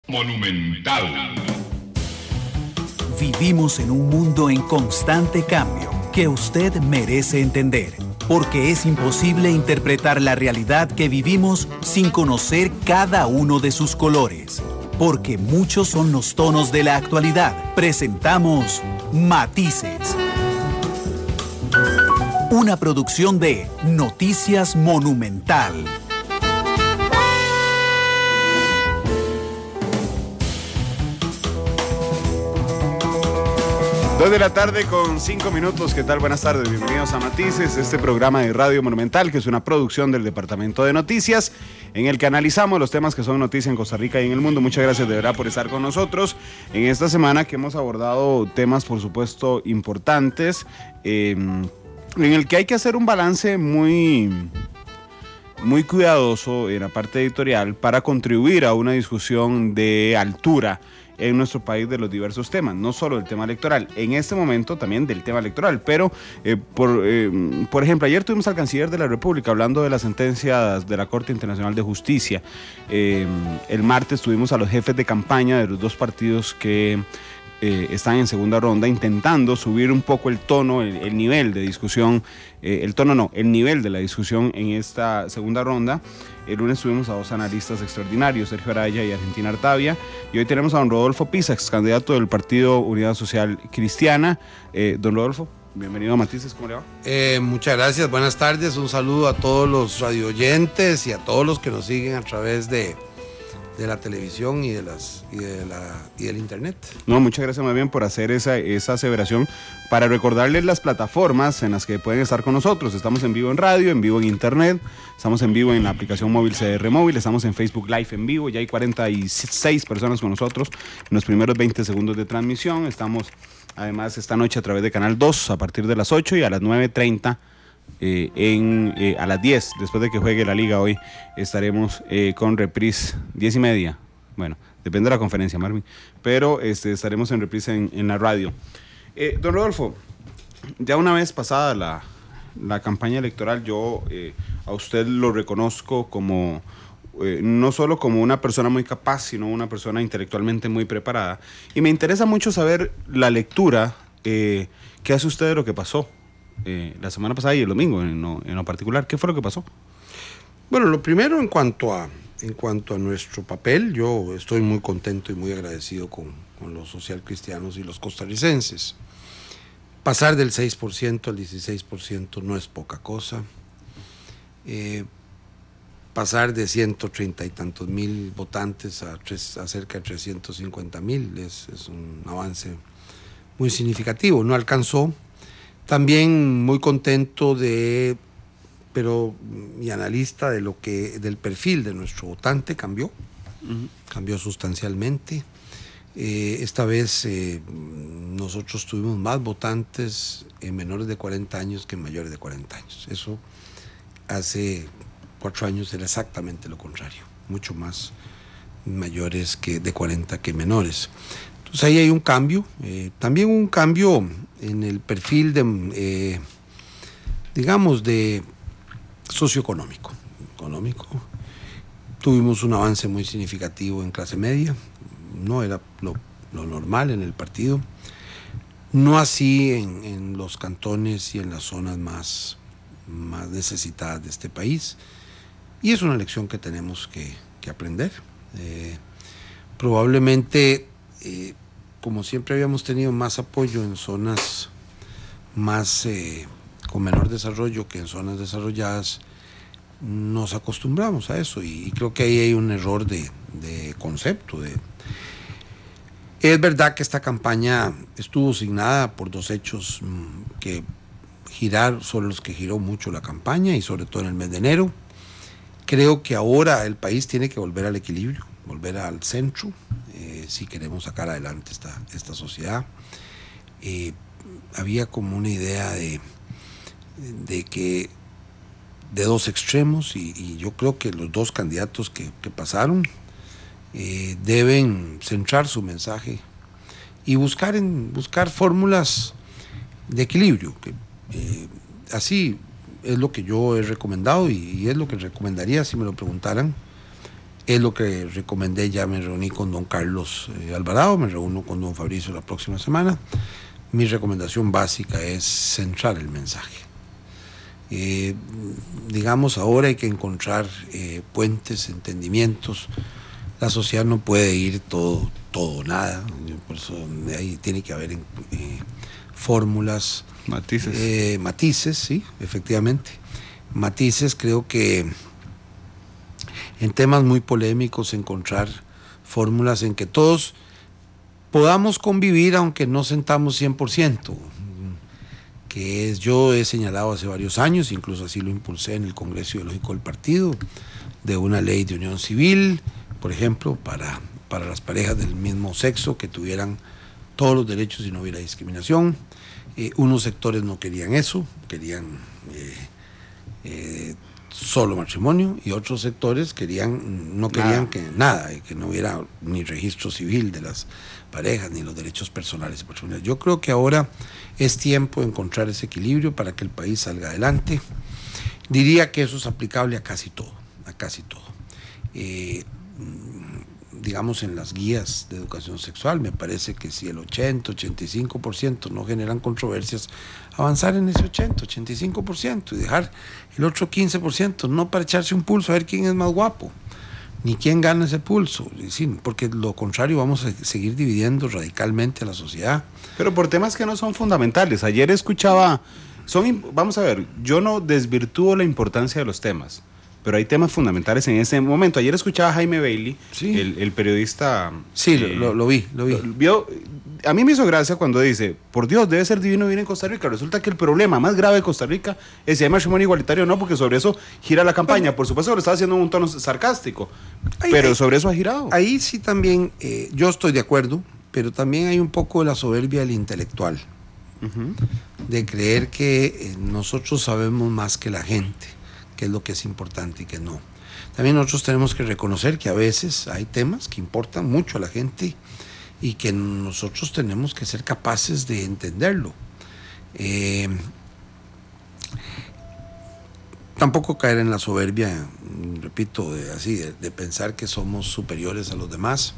Monumental. Vivimos en un mundo en constante cambio que usted merece entender, porque es imposible interpretar la realidad que vivimos sin conocer cada uno de sus colores. Porque muchos son los tonos de la actualidad. Presentamos Matices. Una producción de Noticias Monumental. 2 de la tarde con 5 minutos. ¿Qué tal? Buenas tardes, bienvenidos a Matices, este programa de Radio Monumental, que es una producción del Departamento de Noticias, en el que analizamos los temas que son noticia en Costa Rica y en el mundo. Muchas gracias de verdad por estar con nosotros en esta semana, que hemos abordado temas, por supuesto, importantes, en el que hay que hacer un balance muy cuidadoso en la parte editorial para contribuir a una discusión de altura en nuestro país de los diversos temas, no solo del tema electoral, en este momento también del tema electoral, pero por ejemplo, ayer tuvimos al canciller de la República hablando de las sentencias de la Corte Internacional de Justicia. El martes tuvimos a los jefes de campaña de los dos partidos que están en segunda ronda, intentando subir un poco el tono, el nivel de discusión, el nivel de la discusión en esta segunda ronda. El lunes tuvimos a dos analistas extraordinarios, Sergio Araya y Argentina Artavia, y hoy tenemos a don Rodolfo Pisa, ex candidato del Partido Unidad Social Cristiana. Don Rodolfo, bienvenido a Matices, ¿cómo le va? Muchas gracias, buenas tardes, un saludo a todos los radioyentes y a todos los que nos siguen a través de la televisión y del internet. No, muchas gracias más bien por hacer esa aseveración, para recordarles las plataformas en las que pueden estar con nosotros. Estamos en vivo en radio, en vivo en internet, estamos en vivo en la aplicación móvil CR Móvil, estamos en Facebook Live en vivo, ya hay 46 personas con nosotros en los primeros 20 segundos de transmisión. Estamos además esta noche a través de Canal 2 a partir de las 8 y a las 9:30. A las 10, después de que juegue la liga hoy, estaremos con reprise 10:30. Bueno, depende de la conferencia, Marvin, pero estaremos en reprise en la radio. Don Rodolfo, ya una vez pasada la campaña electoral, yo a usted lo reconozco como no solo como una persona muy capaz, sino una persona intelectualmente muy preparada, y me interesa mucho saber la lectura que hace usted de lo que pasó la semana pasada y el domingo en lo particular. ¿Qué fue lo que pasó? Bueno, lo primero, en cuanto a nuestro papel, yo estoy muy contento y muy agradecido con los socialcristianos y los costarricenses. Pasar del 6% al 16% no es poca cosa. Pasar de 130 y tantos mil votantes a cerca de 350,000 es un avance muy significativo. No alcanzó. También muy contento pero mi analista del perfil de nuestro votante cambió sustancialmente. Esta vez nosotros tuvimos más votantes en menores de 40 años que en mayores de 40 años. Eso hace 4 años era exactamente lo contrario, mucho más mayores de 40 que menores. Entonces ahí hay un cambio, también un cambio en el perfil de socioeconómico. Tuvimos un avance muy significativo en clase media, no era lo normal en el partido, no así en los cantones y en las zonas más necesitadas de este país, y es una lección que tenemos que aprender. Probablemente, como siempre habíamos tenido más apoyo en zonas más con menor desarrollo que en zonas desarrolladas, nos acostumbramos a eso, y creo que ahí hay un error de concepto. Es verdad que esta campaña estuvo signada por dos hechos que son los que giró mucho la campaña, y sobre todo en el mes de enero. Creo que ahora el país tiene que volver al equilibrio, volver al centro, si queremos sacar adelante esta sociedad. Había como una idea de dos extremos, y yo creo que los dos candidatos que pasaron deben centrar su mensaje y buscar fórmulas de equilibrio. Así es lo que yo he recomendado, y es lo que recomendaría si me lo preguntaran. Es lo que recomendé, ya me reuní con don Carlos Alvarado, me reúno con don Fabricio la próxima semana. Mi recomendación básica es centrar el mensaje. Digamos, ahora hay que encontrar puentes, entendimientos. La sociedad no puede ir todo nada, por eso ahí tiene que haber fórmulas, matices, sí, efectivamente, matices. Creo que en temas muy polémicos encontrar fórmulas en que todos podamos convivir aunque no sentamos 100%, que yo he señalado hace varios años, incluso así lo impulsé en el Congreso Ideológico del partido, de una ley de unión civil, por ejemplo, para las parejas del mismo sexo, que tuvieran todos los derechos y no hubiera discriminación. Unos sectores no querían eso, querían solo matrimonio, y otros sectores no querían que nada, que no hubiera ni registro civil de las parejas, ni los derechos personales y patrimoniales. Yo creo que ahora es tiempo de encontrar ese equilibrio para que el país salga adelante. Diría que eso es aplicable a casi todo, digamos, en las guías de educación sexual, me parece que si el 80-85% no generan controversias, avanzar en ese 80-85% y dejar el otro 15%, no para echarse un pulso a ver quién es más guapo, ni quién gana ese pulso, porque lo contrario, vamos a seguir dividiendo radicalmente a la sociedad. Pero por temas que no son fundamentales. Ayer escuchaba, vamos a ver, yo no desvirtúo la importancia de los temas, pero hay temas fundamentales en ese momento. Ayer escuchaba a Jaime Bailey, sí, el periodista. Sí, lo vi. A mí me hizo gracia cuando dice, por Dios, debe ser divino vivir en Costa Rica. Resulta que el problema más grave de Costa Rica es si hay matrimonio igualitario o no, porque sobre eso gira la campaña. Por supuesto que lo está haciendo en un tono sarcástico, pero sobre eso ha girado. Ahí sí también, yo estoy de acuerdo, pero también hay un poco de la soberbia del intelectual, de creer que nosotros sabemos más que la gente, qué es lo que es importante y qué no. También nosotros tenemos que reconocer que a veces hay temas que importan mucho a la gente y que nosotros tenemos que ser capaces de entenderlo. Tampoco caer en la soberbia, repito, de pensar que somos superiores a los demás.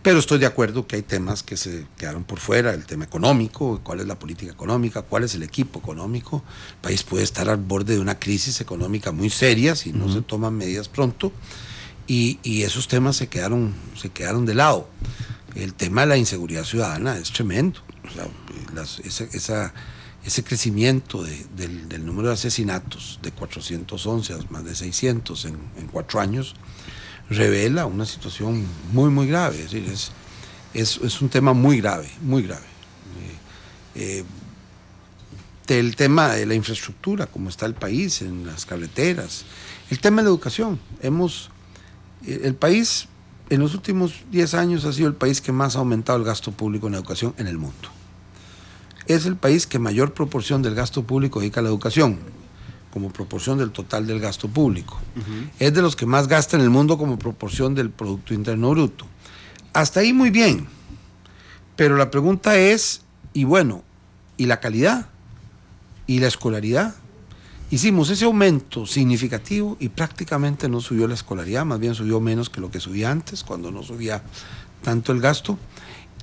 Pero estoy de acuerdo que hay temas que se quedaron por fuera, el tema económico, cuál es la política económica, cuál es el equipo económico. El país puede estar al borde de una crisis económica muy seria si no se toman medidas pronto, y esos temas se quedaron de lado. El tema de la inseguridad ciudadana es tremendo. O sea, ese crecimiento del número de asesinatos de 411 a más de 600 en 4 años, revela una situación muy, muy grave. Es decir, es un tema muy grave, muy grave. Del tema de la infraestructura, cómo está el país en las carreteras, el tema de la educación. El país en los últimos 10 años ha sido el país que más ha aumentado el gasto público en educación en el mundo. Es el país que mayor proporción del gasto público dedica a la educación, como proporción del total del gasto público. Es de los que más gasta en el mundo como proporción del Producto Interno Bruto. Hasta ahí muy bien, pero la pregunta es, ¿y la calidad? ¿Y la escolaridad? Hicimos ese aumento significativo y prácticamente no subió la escolaridad, más bien subió menos que lo que subía antes, cuando no subía tanto el gasto.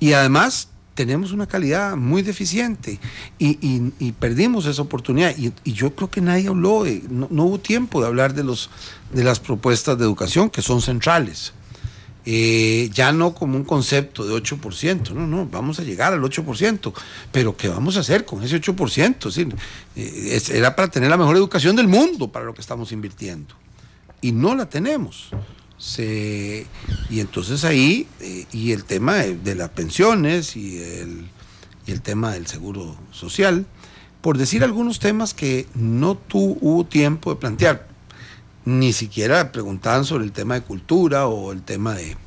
Y además tenemos una calidad muy deficiente y perdimos esa oportunidad. Y yo creo que nadie habló, no hubo tiempo de hablar de las propuestas de educación que son centrales. Ya no como un concepto de 8%, no, vamos a llegar al 8%, pero ¿qué vamos a hacer con ese 8%? Es decir, era para tener la mejor educación del mundo para lo que estamos invirtiendo, y no la tenemos. Y entonces ahí, y el tema de las pensiones y el tema del seguro social, por decir algunos temas que no hubo tiempo de plantear. Ni siquiera preguntaban sobre el tema de cultura o el tema de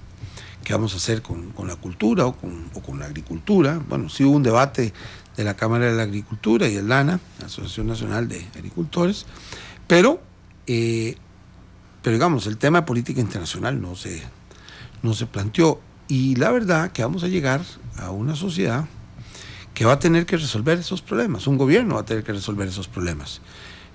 qué vamos a hacer con la cultura o con la agricultura. Bueno, sí hubo un debate de la Cámara de la Agricultura y el LANA, la Asociación Nacional de Agricultores, pero digamos, el tema de política internacional no se planteó. Y la verdad que vamos a llegar a una sociedad que va a tener que resolver esos problemas, un gobierno va a tener que resolver esos problemas.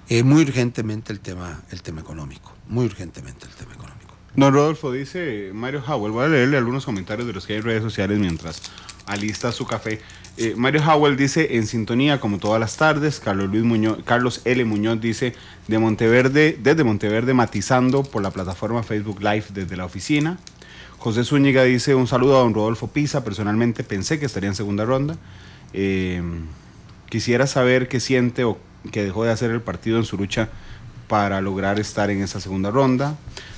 Muy urgentemente el tema económico, muy urgentemente el tema económico. Don Rodolfo, dice Mario Howell, voy a leerle algunos comentarios de los que hay en redes sociales mientras alista su café. Mario Howell dice, en sintonía como todas las tardes. Carlos L. Muñoz dice, desde Monteverde matizando por la plataforma Facebook Live desde la oficina. José Zúñiga dice, un saludo a don Rodolfo Pisa, personalmente pensé que estaría en segunda ronda. Quisiera saber qué siente o que dejó de hacer el partido en su lucha para lograr estar en esa segunda ronda.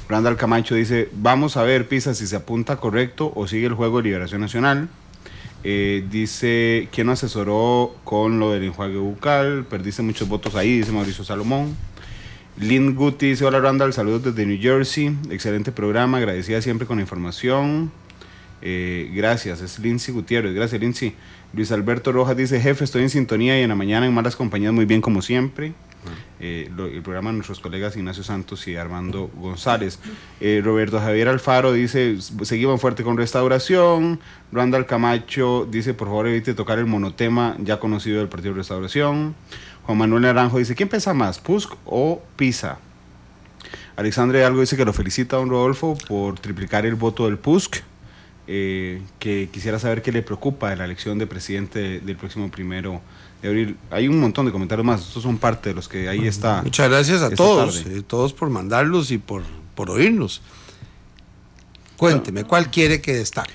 Randall Camacho dice, vamos a ver Pisa si se apunta correcto o sigue el juego de Liberación Nacional. Dice, ¿quién no asesoró con lo del enjuague bucal? Perdiste muchos votos ahí, dice Mauricio Salomón. Lynn Guti dice, hola Randall, saludos desde New Jersey, excelente programa, agradecida siempre con la información. Gracias, es Lindsay Gutiérrez, gracias Lindsay. Luis Alberto Rojas dice, jefe, estoy en sintonía y en la mañana en Malas Compañías muy bien como siempre. El programa de nuestros colegas Ignacio Santos y Armando González. Roberto Javier Alfaro dice, seguimos fuerte con Restauración. Randall Camacho dice, por favor evite tocar el monotema ya conocido del Partido de Restauración. Juan Manuel Naranjo dice, ¿quién pesa más, PUSC o PISA? Alexandre Algo dice que lo felicita a don Rodolfo por triplicar el voto del PUSC. Que quisiera saber qué le preocupa de la elección de presidente del próximo 1 de abril. Hay un montón de comentarios más, estos son parte de los que ahí está. Muchas gracias a todos, todos por mandarlos y por oírnos. Cuénteme, ¿cuál quiere que destaque?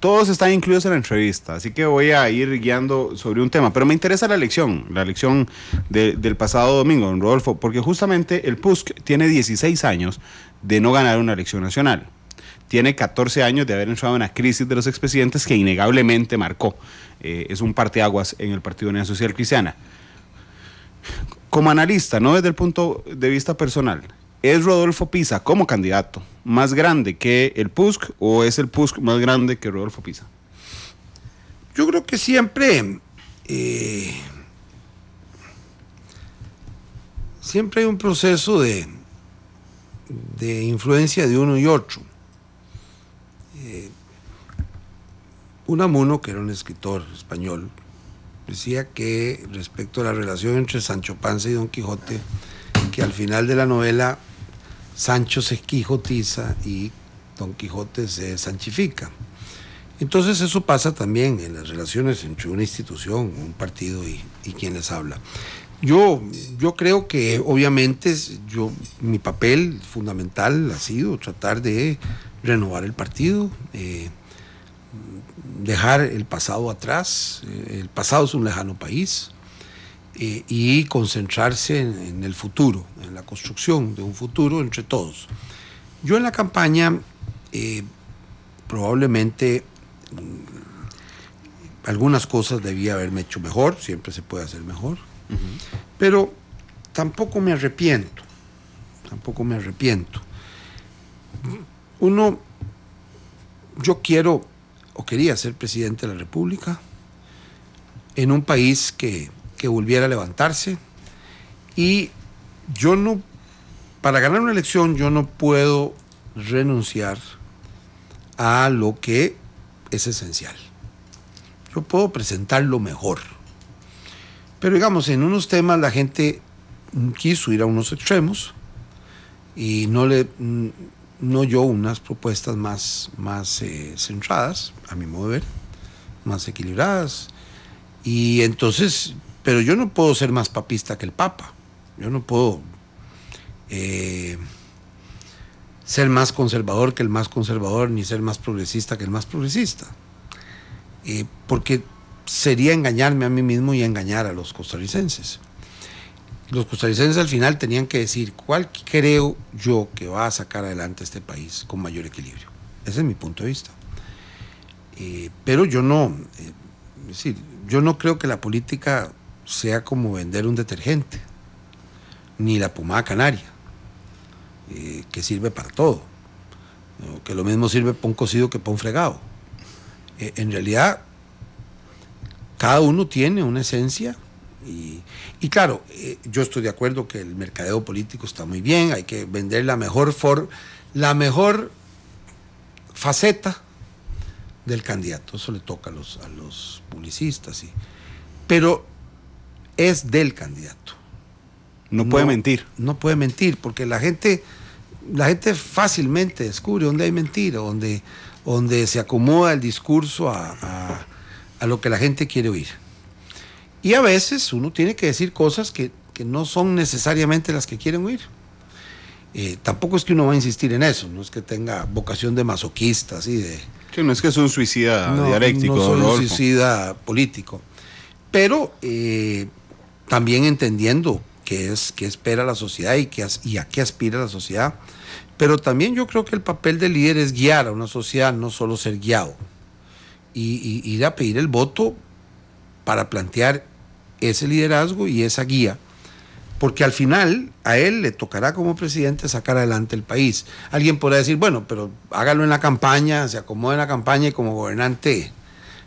Todos están incluidos en la entrevista, así que voy a ir guiando sobre un tema, pero me interesa la elección del pasado domingo, don Rodolfo, porque justamente el PUSC tiene 16 años de no ganar una elección nacional. Tiene 14 años de haber entrado en una crisis de los expresidentes que innegablemente marcó. Es un parteaguas en el Partido Unidad Social Cristiana. Como analista, no desde el punto de vista personal, ¿es Rodolfo Pisa como candidato más grande que el PUSC o es el PUSC más grande que Rodolfo Pisa? Yo creo que siempre hay un proceso de influencia de uno y otro. Unamuno, que era un escritor español, decía que respecto a la relación entre Sancho Panza y Don Quijote, que al final de la novela Sancho se quijotiza y Don Quijote se sanchifica. Entonces eso pasa también en las relaciones entre una institución, un partido y quien les habla. Yo creo que obviamente mi papel fundamental ha sido tratar de renovar el partido, dejar el pasado atrás. El pasado es un lejano país, y concentrarse en el futuro, en la construcción de un futuro entre todos. Yo en la campaña probablemente algunas cosas debía haberme hecho mejor, siempre se puede hacer mejor, pero tampoco me arrepiento. Yo quiero o quería ser presidente de la República en un país que volviera a levantarse, y para ganar una elección yo no puedo renunciar a lo que es esencial. Yo puedo presentar lo mejor, pero digamos, en unos temas la gente quiso ir a unos extremos y no yo unas propuestas más centradas, a mi modo de ver, más equilibradas. Y entonces, pero yo no puedo ser más papista que el Papa. Yo no puedo ser más conservador que el más conservador, ni ser más progresista que el más progresista. Porque sería engañarme a mí mismo y engañar a los costarricenses. Los costarricenses al final tenían que decir cuál creo yo que va a sacar adelante este país con mayor equilibrio. Ese es mi punto de vista. Pero yo no creo que la política sea como vender un detergente, ni la pomada canaria, que sirve para todo, que lo mismo sirve para un cocido que para un fregado. En realidad, cada uno tiene una esencia. Y claro, yo estoy de acuerdo que el mercadeo político está muy bien, hay que vender la mejor faceta del candidato, eso le toca a los publicistas, pero es del candidato. No puede mentir. No puede mentir, porque la gente fácilmente descubre dónde hay mentira, donde se acomoda el discurso a lo que la gente quiere oír. Y a veces uno tiene que decir cosas que no son necesariamente las que quieren oír. Tampoco es que uno va a insistir en eso, no es que tenga vocación de masoquista, así de... Que no es que es un suicida dialéctico. No soy un Rodolfo. suicida político. Pero también entendiendo qué espera la sociedad y a qué aspira la sociedad. Pero también yo creo que el papel del líder es guiar a una sociedad, no solo ser guiado. Y ir a pedir el voto para plantear ese liderazgo y esa guía. Porque al final a él le tocará como presidente sacar adelante el país. Alguien podrá decir, bueno, pero hágalo en la campaña, se acomode en la campaña y como gobernante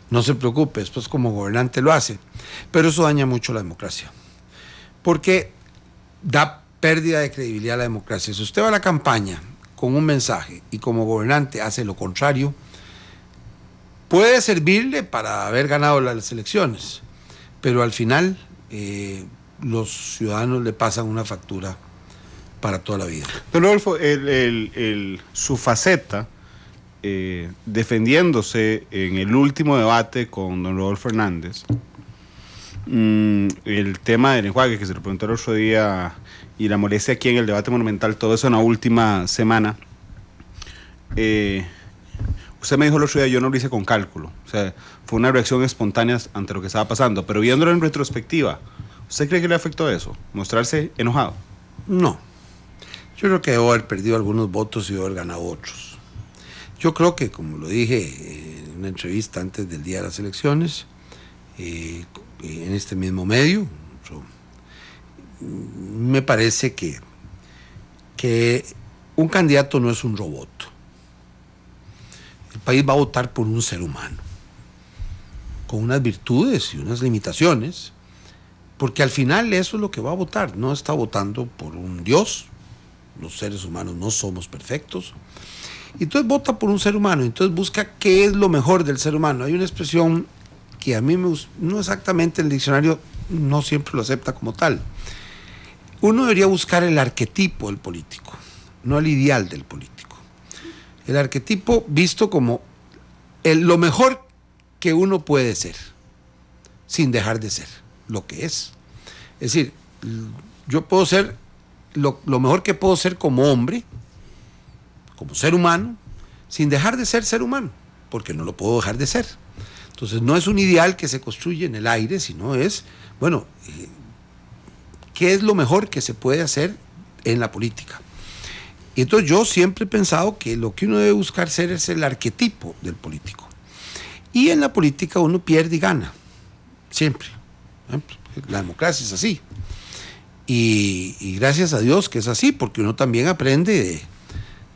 no se preocupe, después como gobernante lo hace. Pero eso daña mucho la democracia. Porque da pérdida de credibilidad a la democracia. Si usted va a la campaña con un mensaje y como gobernante hace lo contrario, puede servirle para haber ganado las elecciones, pero al final los ciudadanos le pasan una factura para toda la vida. Don Rodolfo, su faceta defendiéndose en el último debate con don Rodolfo Hernández, el tema del enjuague que se le preguntó el otro día y la molestia aquí en el debate monumental, todo eso en la última semana, usted me dijo el otro día, yo no lo hice con cálculo, o sea, fue una reacción espontánea ante lo que estaba pasando, pero viéndolo en retrospectiva, ¿usted cree que le afectó eso? ¿Mostrarse enojado? No, yo creo que debo haber perdido algunos votos y debo haber ganado otros. Yo creo que, como lo dije en una entrevista antes del día de las elecciones, en este mismo medio, me parece que un candidato no es un robot. El país va a votar por un ser humano, con unas virtudes y unas limitaciones, porque al final eso es lo que va a votar. No está votando por un Dios, los seres humanos no somos perfectos, y entonces vota por un ser humano, entonces busca qué es lo mejor del ser humano. Hay una expresión que a mí no exactamente el diccionario no siempre lo acepta como tal. Uno debería buscar el arquetipo del político, no el ideal del político. El arquetipo visto como lo mejor que uno puede ser, sin dejar de ser lo que es. Es decir, yo puedo ser lo mejor que puedo ser como hombre, como ser humano, sin dejar de ser humano, porque no lo puedo dejar de ser. Entonces no es un ideal que se construye en el aire, sino es, bueno, ¿qué es lo mejor que se puede hacer en la política? Y entonces yo siempre he pensado que lo que uno debe buscar ser es el arquetipo del político. Y en la política uno pierde y gana, siempre. La democracia es así. Y gracias a Dios que es así, porque uno también aprende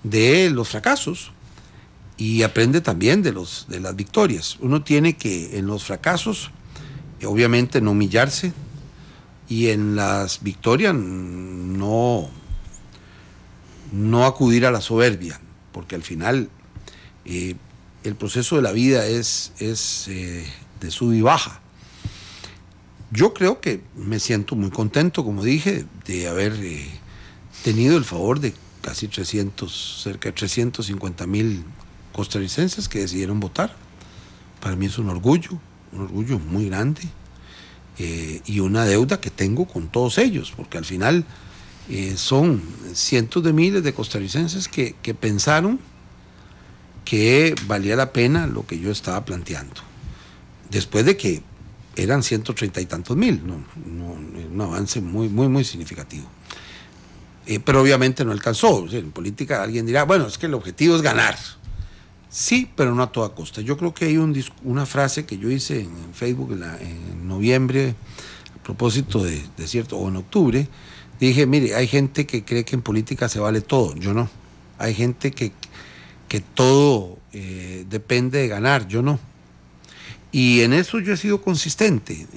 de los fracasos y aprende también de las victorias. Uno tiene que en los fracasos, obviamente, no humillarse, y en las victorias no acudir a la soberbia, porque al final el proceso de la vida es de sub y baja. Yo creo que me siento muy contento, como dije, de haber tenido el favor de casi cerca de 350,000 costarricenses que decidieron votar. Para mí es un orgullo muy grande, y una deuda que tengo con todos ellos, porque al final son cientos de miles de costarricenses que pensaron que valía la pena lo que yo estaba planteando, después de que eran 130 y tantos mil, un avance muy significativo. Pero obviamente no alcanzó. O sea, en política alguien dirá, bueno, es que el objetivo es ganar. Sí, pero no a toda costa. Yo creo que hay una frase que yo hice en Facebook en noviembre, a propósito de cierto, o en octubre, dije, mire, hay gente que cree que en política se vale todo, yo no. Hay gente que todo depende de ganar, yo no. Y en eso yo he sido consistente.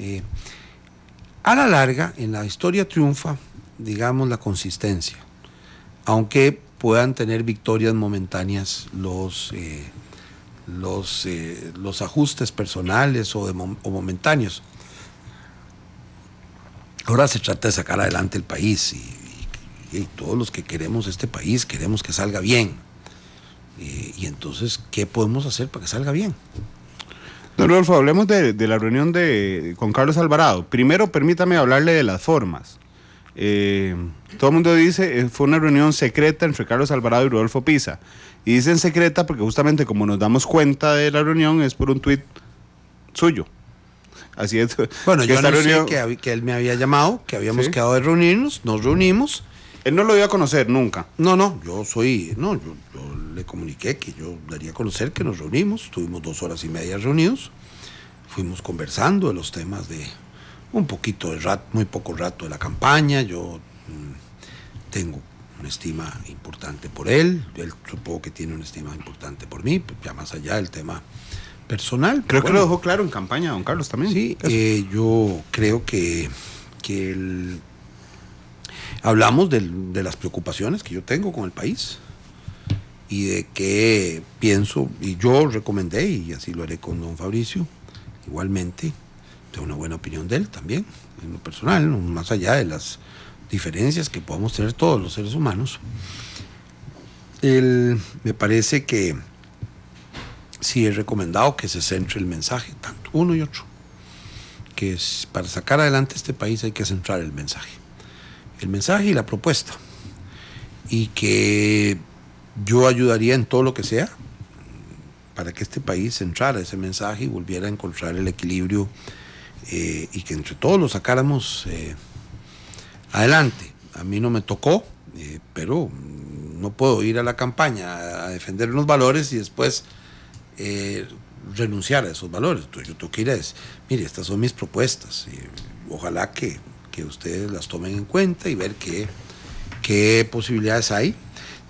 A la larga, en la historia triunfa, digamos, la consistencia, aunque puedan tener victorias momentáneas los ajustes personales o momentáneos. Ahora se trata de sacar adelante el país y todos los que queremos este país queremos que salga bien. Y entonces, ¿qué podemos hacer para que salga bien? Don Rodolfo, hablemos de la reunión con Carlos Alvarado. Primero, permítame hablarle de las formas. Todo el mundo dice fue una reunión secreta entre Carlos Alvarado y Rodolfo Pisa. Y dicen secreta porque justamente como nos damos cuenta de la reunión es por un tuit suyo. Así es. Bueno, yo anuncié que él me había llamado, que habíamos quedado de reunirnos, nos reunimos. Él no lo iba a conocer nunca. No, yo le comuniqué que yo daría a conocer que nos reunimos, estuvimos 2 horas y media reunidos, fuimos conversando de los temas de un poquito de rato, muy poco rato de la campaña. Yo tengo una estima importante por él supongo que tiene una estima importante por mí, ya más allá del tema personal. Creo que lo dejó claro en campaña, don Carlos, también. Sí, yo creo que hablamos de las preocupaciones que yo tengo con el país y de que pienso, y yo recomendé, y así lo haré con don Fabricio, igualmente, tengo una buena opinión de él también, en lo personal, más allá de las diferencias que podamos tener todos los seres humanos. Me parece que sí he recomendado que se centre el mensaje, tanto uno y otro, que para sacar adelante este país hay que centrar el mensaje y la propuesta, y que yo ayudaría en todo lo que sea para que este país centrara ese mensaje y volviera a encontrar el equilibrio, y que entre todos lo sacáramos adelante. A mí no me tocó, pero no puedo ir a la campaña a defender unos valores y después renunciar a esos valores. Entonces yo tengo que ir a decir, mire, estas son mis propuestas, y ojalá que ustedes las tomen en cuenta y ver qué posibilidades hay.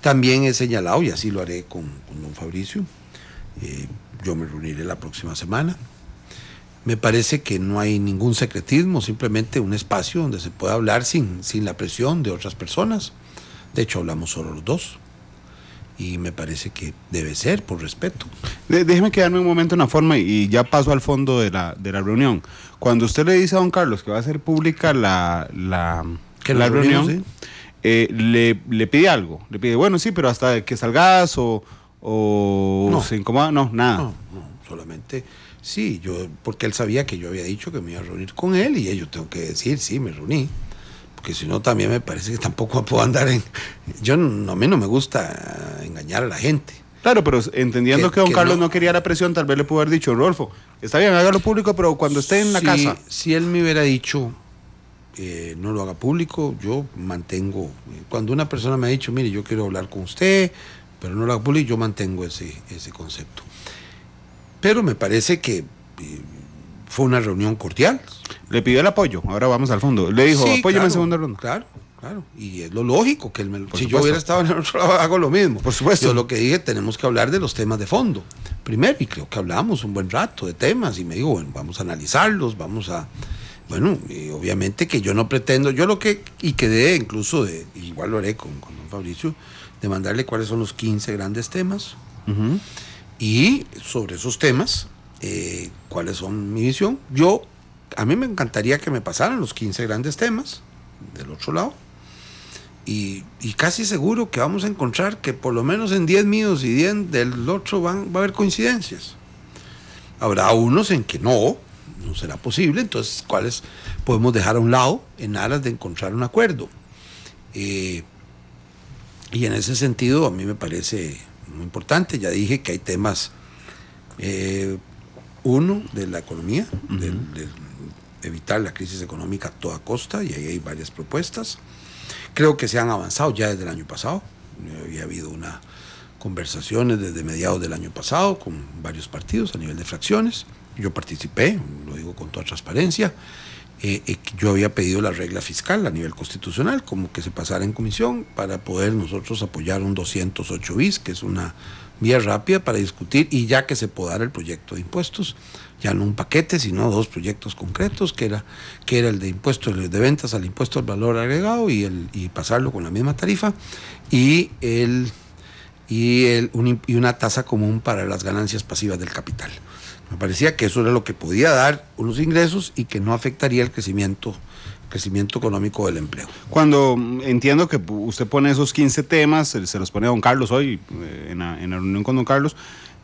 También he señalado, y así lo haré con don Fabricio, yo me reuniré la próxima semana. Me parece que no hay ningún secretismo, simplemente un espacio donde se pueda hablar sin la presión de otras personas. De hecho, hablamos solo los dos. Y me parece que debe ser por respeto. Déjeme quedarme un momento en la forma y ya paso al fondo de la reunión. Cuando usted le dice a don Carlos que va a hacer pública la reunión, ¿sí? Le pide algo. Le pide, bueno, sí, pero hasta que salgas o no, se incomoda. No, nada. No, solamente, sí, porque él sabía que yo había dicho que me iba a reunir con él y yo tengo que decir, sí, me reuní. Porque si no también me parece que tampoco puedo andar a mí no me gusta engañar a la gente. Claro, pero entendiendo que don Carlos no quería la presión, tal vez le pudo haber dicho, Rodolfo, está bien, hágalo público, pero cuando esté en la casa. Si él me hubiera dicho, no lo haga público, yo mantengo, cuando una persona me ha dicho, mire, yo quiero hablar con usted, pero no lo haga público, yo mantengo ese concepto. Pero me parece que fue una reunión cordial. Le pidió el apoyo, ahora vamos al fondo. Le dijo, sí, apóyame en segunda ronda. Claro. Y es lo lógico que él si yo hubiera estado en el otro lado, hago lo mismo. Por supuesto. Yo lo que dije, tenemos que hablar de los temas de fondo. Primero, y creo que hablamos un buen rato de temas, y me dijo, bueno, vamos a analizarlos, y obviamente que yo no pretendo, y quedé incluso igual lo haré con don Fabricio, de mandarle cuáles son los 15 grandes temas, y sobre esos temas, cuáles son mi visión. A mí me encantaría que me pasaran los 15 grandes temas del otro lado, y casi seguro que vamos a encontrar que por lo menos en 10 míos y 10 del otro va a haber coincidencias. Habrá unos en que no será posible, entonces cuáles podemos dejar a un lado en aras de encontrar un acuerdo. Y en ese sentido a mí me parece muy importante. Ya dije que hay temas, uno, de la economía, de evitar la crisis económica a toda costa, y ahí hay varias propuestas. Creo que se han avanzado ya desde el año pasado. Había habido unas conversaciones desde mediados del año pasado con varios partidos a nivel de fracciones. Yo participé, lo digo con toda transparencia. Yo había pedido la regla fiscal a nivel constitucional, como que se pasara en comisión para poder nosotros apoyar un 208 bis, que es una vía rápida para discutir, y ya que se podara el proyecto de impuestos, ya no un paquete, sino 2 proyectos concretos, que era el de impuestos de ventas al impuesto al valor agregado y pasarlo con la misma tarifa, y una tasa común para las ganancias pasivas del capital. Me parecía que eso era lo que podía dar unos ingresos y que no afectaría el crecimiento crecimiento económico del empleo. Cuando entiendo que usted pone esos 15 temas, se los pone a don Carlos hoy, en la reunión con don Carlos,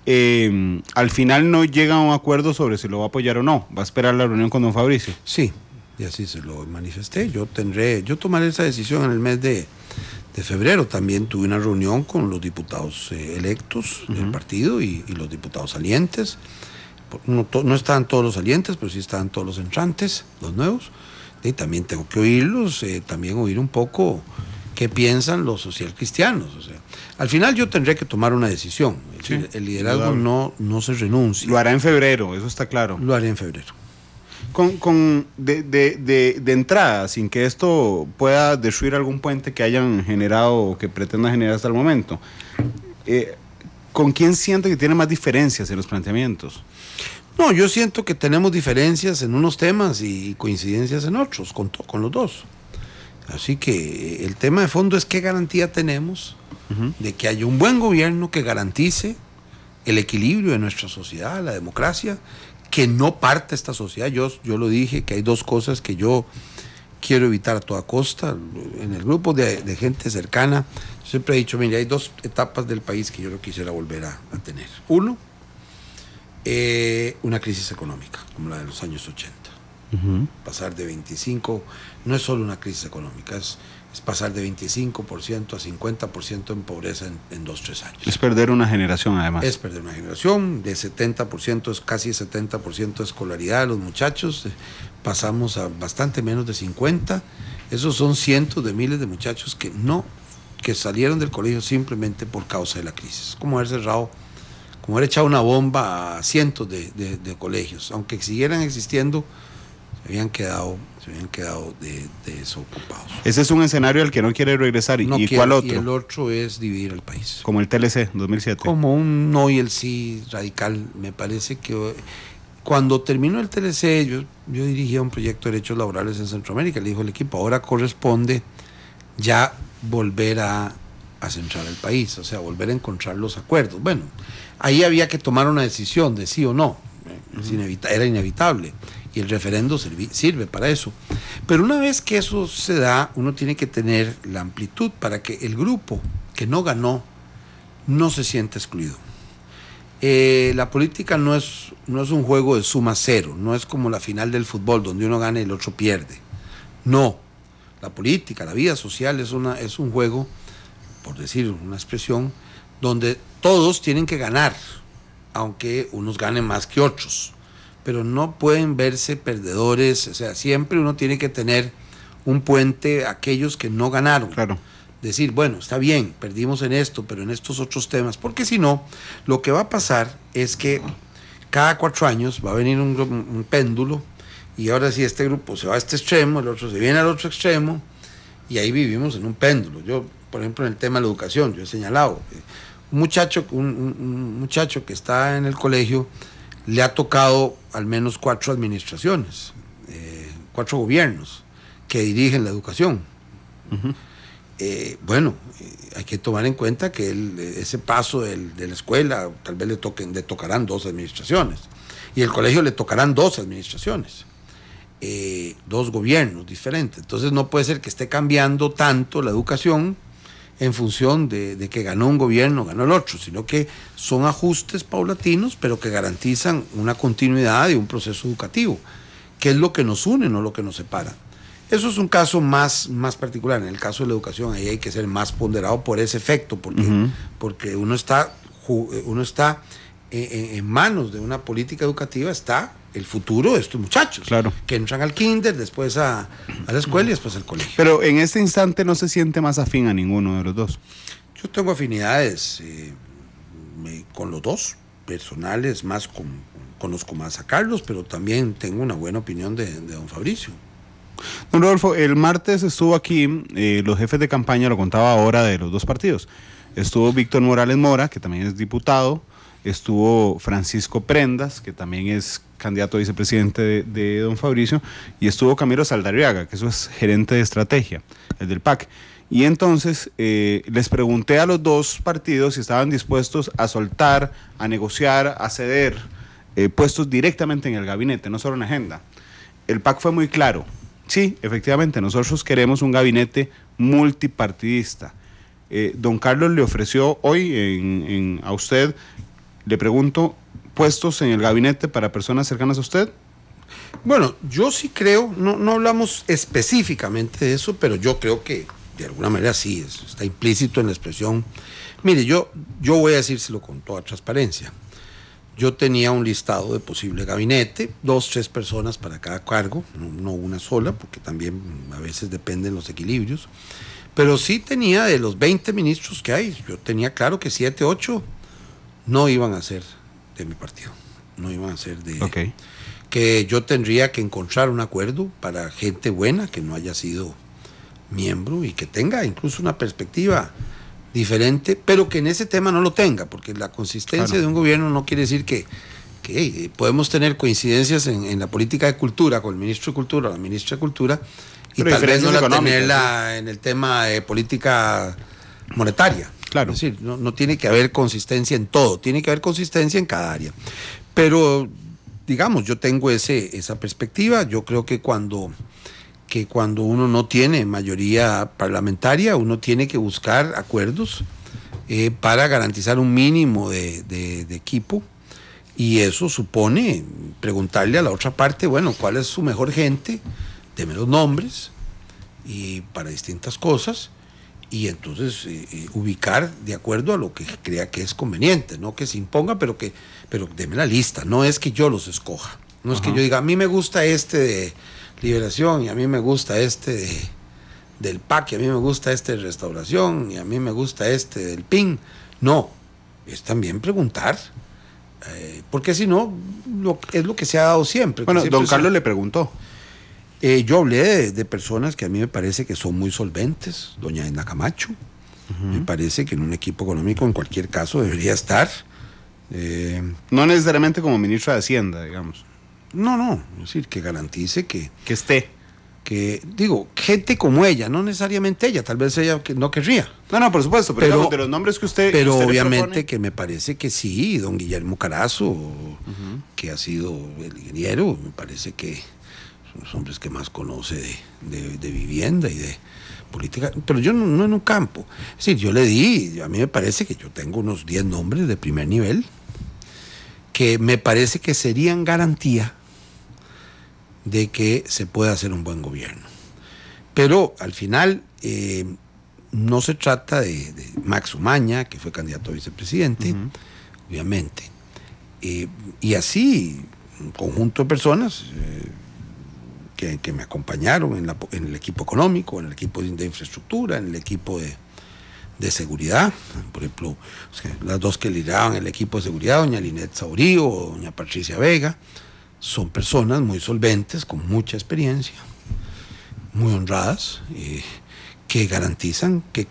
al final no llega a un acuerdo sobre si lo va a apoyar o no, va a esperar la reunión con don Fabricio. Sí, y así se lo manifesté. Yo tomaré esa decisión en el mes de febrero. También tuve una reunión con los diputados electos del partido y los diputados salientes. No estaban todos los salientes, pero sí estaban todos los entrantes, los nuevos. Y también tengo que oírlos, también oír un poco qué piensan los socialcristianos. O sea, al final yo tendré que tomar una decisión. Sí, el liderazgo no se renuncia. Lo hará en febrero, eso está claro. Lo haré en febrero. De entrada, sin que esto pueda destruir algún puente que hayan generado o que pretenda generar hasta el momento, ¿con quién siente que tiene más diferencias en los planteamientos? No, yo siento que tenemos diferencias en unos temas y coincidencias en otros, con los dos. Así que el tema de fondo es qué garantía tenemos de que haya un buen gobierno que garantice el equilibrio de nuestra sociedad, la democracia, que no parta esta sociedad. Yo lo dije, que hay dos cosas que yo quiero evitar a toda costa. En el grupo de gente cercana, siempre he dicho, mire, hay dos etapas del país que yo no quisiera volver a tener. Uno, una crisis económica, como la de los años 80. Pasar de 25, no es solo una crisis económica, es pasar de 25% a 50% en pobreza en 2-3 años. Es perder una generación, además. Es perder una generación, de 70%, es casi 70% de escolaridad de los muchachos, pasamos a bastante menos de 50%. Esos son cientos de miles de muchachos que salieron del colegio simplemente por causa de la crisis. Como haber cerrado, como haber echado una bomba a cientos de colegios, aunque siguieran existiendo, se habían quedado desocupados. Ese es un escenario al que no quiere regresar. ¿Cuál otro? Y el otro es dividir el país. Como el TLC 2007. Como un no y el sí radical. Me parece que cuando terminó el TLC, yo dirigía un proyecto de derechos laborales en Centroamérica. Le dijo al equipo, ahora corresponde ya volver a centrar el país, o sea, volver a encontrar los acuerdos. Bueno, ahí había que tomar una decisión de sí o no. Era inevitable. Y el referendo sirve para eso. Pero una vez que eso se da, uno tiene que tener la amplitud para que el grupo que no ganó no se sienta excluido. La política no es un juego de suma cero, no es como la final del fútbol donde uno gana y el otro pierde. No, la política, la vida social es un juego, por decir una expresión, donde todos tienen que ganar, aunque unos ganen más que otros. Pero no pueden verse perdedores, o sea, siempre uno tiene que tener un puente a aquellos que no ganaron. Claro. Decir, bueno, está bien, perdimos en esto, pero en estos otros temas, porque si no, lo que va a pasar es que cada 4 años va a venir un péndulo, y ahora sí este grupo se va a este extremo, el otro se viene al otro extremo, y ahí vivimos en un péndulo. Yo, por ejemplo, en el tema de la educación, yo he señalado, un muchacho que está en el colegio, le ha tocado al menos 4 administraciones, 4 gobiernos que dirigen la educación. Hay que tomar en cuenta que ese paso de la escuela tal vez le tocarán 2 administraciones, y el colegio le tocarán 2 administraciones, 2 gobiernos diferentes. Entonces no puede ser que esté cambiando tanto la educación en función de que ganó un gobierno, ganó el otro, sino que son ajustes paulatinos, pero que garantizan una continuidad de un proceso educativo, que es lo que nos une, no lo que nos separa. Eso es un caso más particular. En el caso de la educación, ahí hay que ser más ponderado por ese efecto, porque uno está en manos de una política educativa, está el futuro de estos muchachos, claro, que entran al kinder, después a la escuela y después al colegio. Pero en este instante no se siente más afín a ninguno de los dos. Yo tengo afinidades con los dos, personales, conozco más a Carlos, pero también tengo una buena opinión de don Fabricio. Don Rodolfo, el martes estuvo aquí, los jefes de campaña, lo contaba ahora, de los dos partidos. Estuvo Víctor Morales Mora, que también es diputado, estuvo Francisco Prendas, que también es candidato a vicepresidente de don Fabricio, y estuvo Camilo Saldarriaga, que eso es gerente de estrategia, el del PAC. Y entonces les pregunté a los dos partidos si estaban dispuestos a soltar, a negociar, a ceder puestos directamente en el gabinete, no solo en agenda. El PAC fue muy claro, Sí, efectivamente, nosotros queremos un gabinete multipartidista. Don Carlos le ofreció hoy a usted, le pregunto, puestos en el gabinete para personas cercanas a usted. Bueno, yo sí creo, no hablamos específicamente de eso, pero yo creo que de alguna manera sí, está implícito en la expresión. Mire, yo voy a decírselo con toda transparencia. Yo tenía un listado de posible gabinete, 2, 3 personas para cada cargo, no una sola, porque también a veces dependen los equilibrios. Pero sí tenía de los 20 ministros que hay, yo tenía claro que 7, 8 no iban a ser de mi partido, no iban a ser de... Okay. Que yo tendría que encontrar un acuerdo para gente buena, que no haya sido miembro y que tenga incluso una perspectiva diferente, pero que en ese tema no lo tenga, porque la consistencia de un gobierno no quiere decir que podemos tener coincidencias en la política de cultura con el ministro de Cultura o la ministra de Cultura, y pero tal vez no la tenerla, ¿sí?, en el tema de política monetaria. Claro. Es decir, no tiene que haber consistencia en todo, tiene que haber consistencia en cada área. Pero, digamos, yo tengo esa perspectiva. Yo creo que cuando uno no tiene mayoría parlamentaria, uno tiene que buscar acuerdos para garantizar un mínimo de equipo, y eso supone preguntarle a la otra parte, bueno, ¿cuál es su mejor gente? Deme los nombres y para distintas cosas, y entonces ubicar de acuerdo a lo que crea que es conveniente, no que se imponga, pero deme la lista. No es que yo los escoja, no es que yo diga, a mí me gusta este de Liberación, y a mí me gusta este del PAC, y a mí me gusta este de Restauración, y a mí me gusta este del PIN. No, es también preguntar, porque si no, es lo que se ha dado siempre. Bueno, siempre don Carlos le preguntó. Yo hablé de personas que a mí me parece que son muy solventes. Doña Edna Camacho, me parece que en un equipo económico en cualquier caso debería estar. No necesariamente como ministra de Hacienda, digamos. No, es decir, que garantice que esté. Que, digo, gente como ella, no necesariamente ella, tal vez ella no querría. No, por supuesto, pero digamos, de los nombres que usted... Pero usted obviamente que me parece que sí, don Guillermo Carazo, que ha sido el ingeniero, me parece que son los hombres que más conoce de vivienda y de política, pero yo no en un campo. Es decir, yo le di, a mí me parece que yo tengo unos 10 nombres de primer nivel que me parece que serían garantía de que se pueda hacer un buen gobierno. Pero al final no se trata de Max Umaña, que fue candidato a vicepresidente, obviamente, y así un conjunto de personas que me acompañaron en el equipo económico, en el equipo de infraestructura, en el equipo de seguridad. Por ejemplo, las dos que lideraban el equipo de seguridad, doña Linet Saurío o doña Patricia Vega, son personas muy solventes, con mucha experiencia, muy honradas, que garantizan que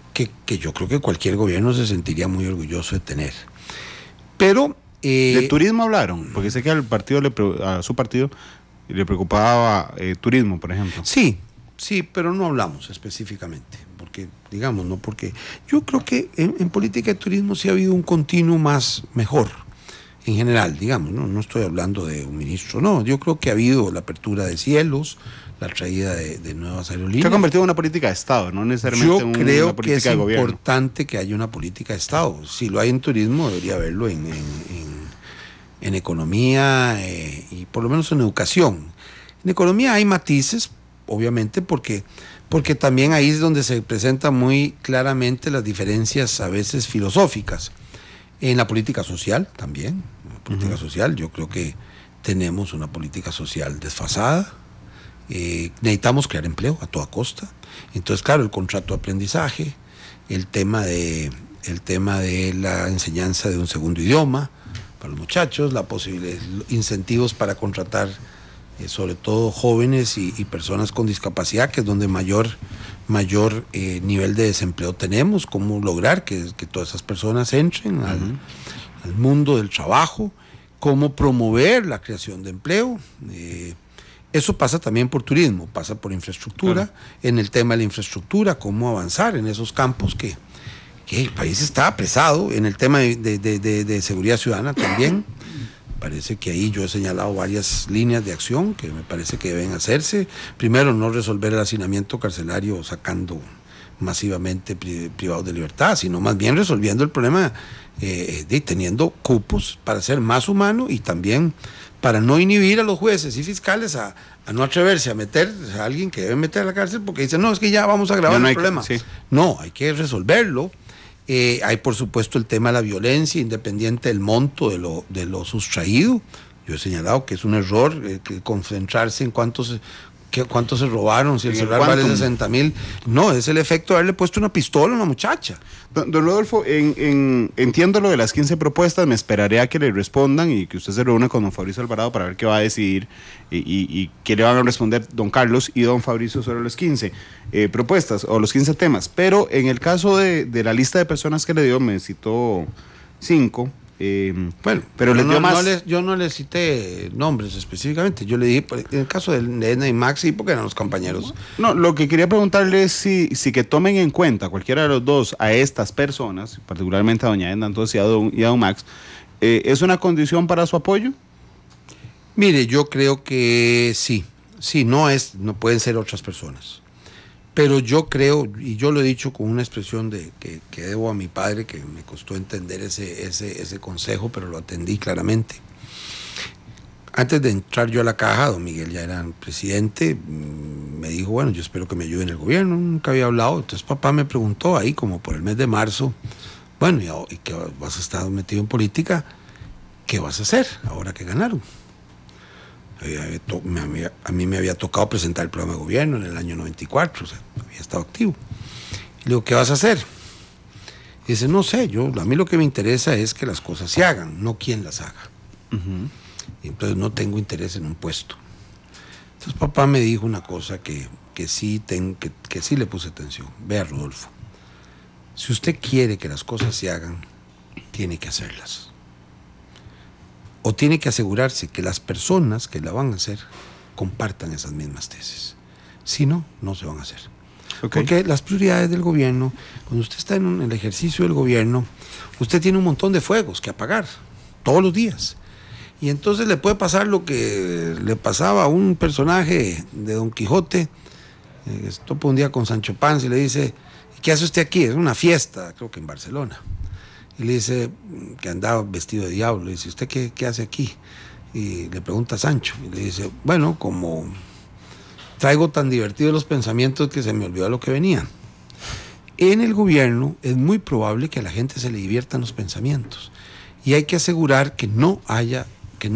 yo creo que cualquier gobierno se sentiría muy orgulloso de tener. Pero... ¿de turismo hablaron? Porque sé que a su partido le preocupaba turismo, por ejemplo. Sí, pero no hablamos específicamente, porque, digamos, no porque... Yo creo que en política de turismo sí ha habido un continuo mejor, en general, digamos, no estoy hablando de un ministro, no, yo creo que ha habido la apertura de cielos, la traída de nuevas aerolíneas. Se ha convertido en una política de Estado, no necesariamente en una política de gobierno. Yo creo que es importante que haya una política de Estado. Si lo hay en turismo, debería haberlo en economía y por lo menos en educación. En economía hay matices, obviamente, porque también ahí es donde se presentan muy claramente las diferencias a veces filosóficas. En la política social también. En la política social yo creo que tenemos una política social desfasada. Necesitamos crear empleo a toda costa. Entonces, claro, el contrato de aprendizaje, el tema de la enseñanza de un segundo idioma para los muchachos, la posibilidad, incentivos para contratar sobre todo jóvenes y personas con discapacidad, que es donde mayor nivel de desempleo tenemos, cómo lograr que todas esas personas entren al mundo del trabajo, cómo promover la creación de empleo. Eso pasa también por turismo, pasa por infraestructura. Claro. En el tema de la infraestructura, cómo avanzar en esos campos que el país está apresado. En el tema de seguridad ciudadana también, Parece que ahí yo he señalado varias líneas de acción que me parece que deben hacerse. Primero, no resolver el hacinamiento carcelario sacando masivamente privados de libertad, sino más bien resolviendo el problema de teniendo cupos para ser más humano y también para no inhibir a los jueces y fiscales a no atreverse a meter a alguien que debe meter a la cárcel porque dicen, no, es que ya vamos a agravar el problema. Sí. No, hay que resolverlo. Hay por supuesto el tema de la violencia, independiente del monto de lo sustraído. Yo he señalado que es un error concentrarse en cuánto se robaron, si el celular vale 60,000. No, es el efecto de haberle puesto una pistola a una muchacha. Don Rodolfo, entiendo lo de las 15 propuestas, me esperaré a que le respondan y que usted se reúna con don Fabricio Alvarado para ver qué va a decidir y qué le van a responder don Carlos y don Fabricio sobre las 15 propuestas o los 15 temas. Pero en el caso de la lista de personas que le dio, me citó 5. Bueno, pero yo no le cité nombres específicamente, yo le dije, en el caso de Edna y Maxi, porque eran los compañeros. No, lo que quería preguntarle es si que tomen en cuenta cualquiera de los dos a estas personas, particularmente a doña Edna entonces y a don Max, ¿es una condición para su apoyo? Mire, yo creo que sí, no pueden ser otras personas. Pero yo creo, y yo lo he dicho con una expresión que debo a mi padre, que me costó entender ese consejo, pero lo atendí claramente. Antes de entrar yo a la caja, don Miguel ya era presidente, me dijo, bueno, yo espero que me ayude en el gobierno, nunca había hablado. Entonces papá me preguntó ahí como por el mes de marzo, bueno, y que vas a estar metido en política, ¿qué vas a hacer ahora que ganaron? A mí me había tocado presentar el programa de gobierno en el año 94, o sea, había estado activo. Y le digo, ¿qué vas a hacer? Y dice, no sé, a mí lo que me interesa es que las cosas se hagan, no quién las haga. Uh-huh. Y entonces no tengo interés en un puesto. Entonces papá me dijo una cosa que sí le puse atención. Vea, Rodolfo, si usted quiere que las cosas se hagan, tiene que hacerlas. O tiene que asegurarse que las personas que la van a hacer compartan esas mismas tesis. Si no, no se van a hacer. Okay. Porque las prioridades del gobierno, cuando usted está en el ejercicio del gobierno, usted tiene un montón de fuegos que apagar todos los días. Y entonces le puede pasar lo que le pasaba a un personaje de Don Quijote, que se topa un día con Sancho Panza y le dice, ¿qué hace usted aquí? Es una fiesta, creo que en Barcelona. Y le dice que andaba vestido de diablo. Le dice, ¿usted qué hace aquí? Y le pregunta a Sancho. Y le dice, bueno, como traigo tan divertidos los pensamientos que se me olvidó lo que venía. En el gobierno es muy probable que a la gente se le diviertan los pensamientos. Y hay que asegurar que no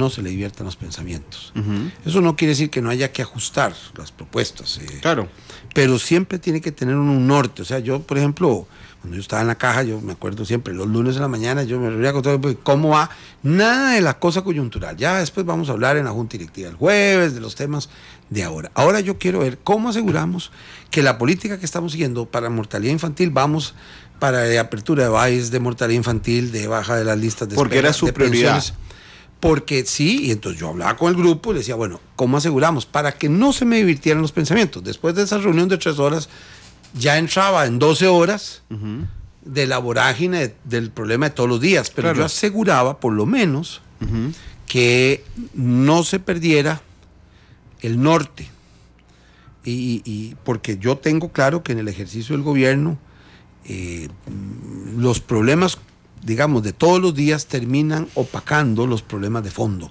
se le diviertan los pensamientos. Uh-huh. Eso no quiere decir que no haya que ajustar las propuestas. Claro. Pero siempre tiene que tener un norte. O sea, yo, por ejemplo, cuando yo estaba en la caja, yo me acuerdo siempre, los lunes de la mañana, yo me reunía con todo el mundo, ¿cómo va? Nada de la cosa coyuntural. Ya después vamos a hablar en la Junta Directiva el jueves de los temas de ahora. Ahora yo quiero ver cómo aseguramos que la política que estamos siguiendo para mortalidad infantil, vamos para apertura de bases de mortalidad infantil, de baja de las listas de espera. Porque era su prioridad. Pensiones. Porque sí, y entonces yo hablaba con el grupo y le decía, bueno, ¿cómo aseguramos? Para que no se me divirtieran los pensamientos. Después de esa reunión de 3 horas, ya entraba en 12 horas uh-huh. de la vorágine del problema de todos los días. Pero claro. Yo aseguraba, por lo menos, uh-huh. que no se perdiera el norte. Y porque yo tengo claro que en el ejercicio del gobierno, los problemas, digamos, de todos los días terminan opacando los problemas de fondo.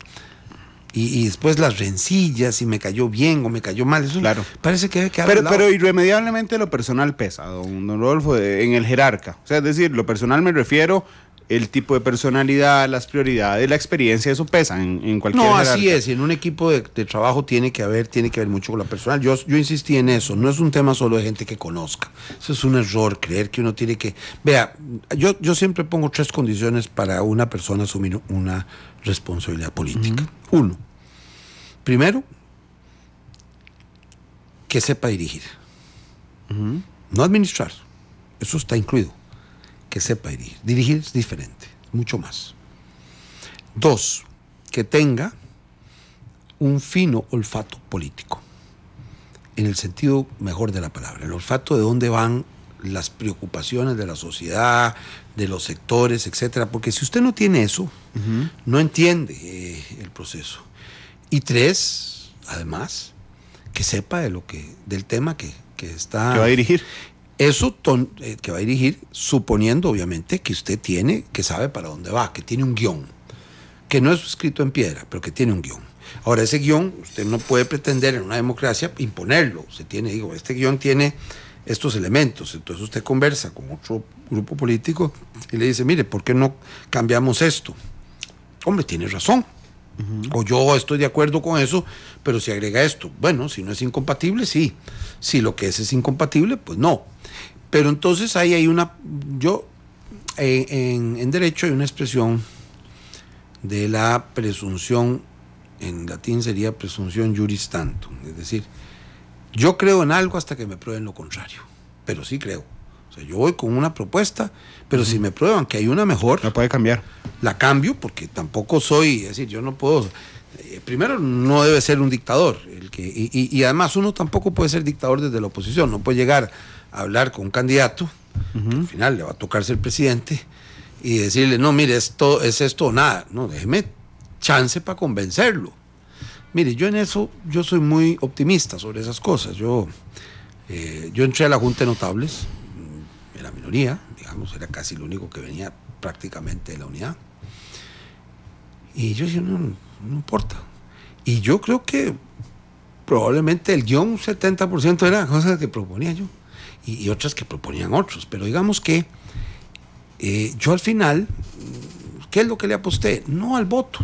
Y después las rencillas, si me cayó bien o me cayó mal, eso claro. Parece que debe quedar pero irremediablemente lo personal pesa, don Rodolfo, en el jerarca. O sea, es decir, lo personal me refiero, el tipo de personalidad, las prioridades, la experiencia, eso pesa en cualquier jerarca. Así es, y en un equipo de trabajo tiene que ver mucho con la personal. Yo insistí en eso, no es un tema solo de gente que conozca. Eso es un error, creer que uno tiene que... Vea, yo siempre pongo 3 condiciones para una persona asumir una responsabilidad política. Uh-huh. 1, primero, que sepa dirigir. Uh-huh. No administrar, eso está incluido. Que sepa dirigir. Dirigir es diferente, mucho más. 2, que tenga un fino olfato político, en el sentido mejor de la palabra, el olfato de dónde van las preocupaciones de la sociedad, de los sectores, etcétera. Porque si usted no tiene eso, no entiende el proceso. Y 3, además, que sepa del tema que está... Que va a dirigir. Eso que va a dirigir, suponiendo obviamente que usted que sabe para dónde va, que tiene un guión, que no es escrito en piedra, pero que tiene un guión. Ahora, ese guión, usted no puede pretender en una democracia imponerlo. Este guión tiene estos elementos. Entonces usted conversa con otro grupo político y le dice, mire, ¿por qué no cambiamos esto? Hombre, tiene razón. O yo estoy de acuerdo con eso, pero si agrega esto, bueno, si no es incompatible, sí. Si lo que es incompatible, pues no. Pero entonces ahí hay en derecho hay una expresión de la presunción, en latín sería presunción juris tantum, es decir, yo creo en algo hasta que me prueben lo contrario, pero sí creo. O sea, yo voy con una propuesta, pero si me prueban que hay una mejor, La puede cambiar. la cambio, porque tampoco soy, es decir, yo no puedo, primero no debe ser un dictador, y además uno tampoco puede ser dictador desde la oposición, no puede llegar a hablar con un candidato, que al final le va a tocar ser presidente, y decirle, no, mire, esto es esto o nada, no, déjeme chance para convencerlo. Mire, yo soy muy optimista sobre esas cosas. Yo entré a la Junta de Notables, era minoría, digamos, era casi lo único que venía prácticamente de la unidad. Y yo dije, no importa. Y yo creo que probablemente el guión, un 70% eran cosas que proponía yo, y otras que proponían otros. Pero digamos que yo al final, ¿qué es lo que le aposté? No al voto,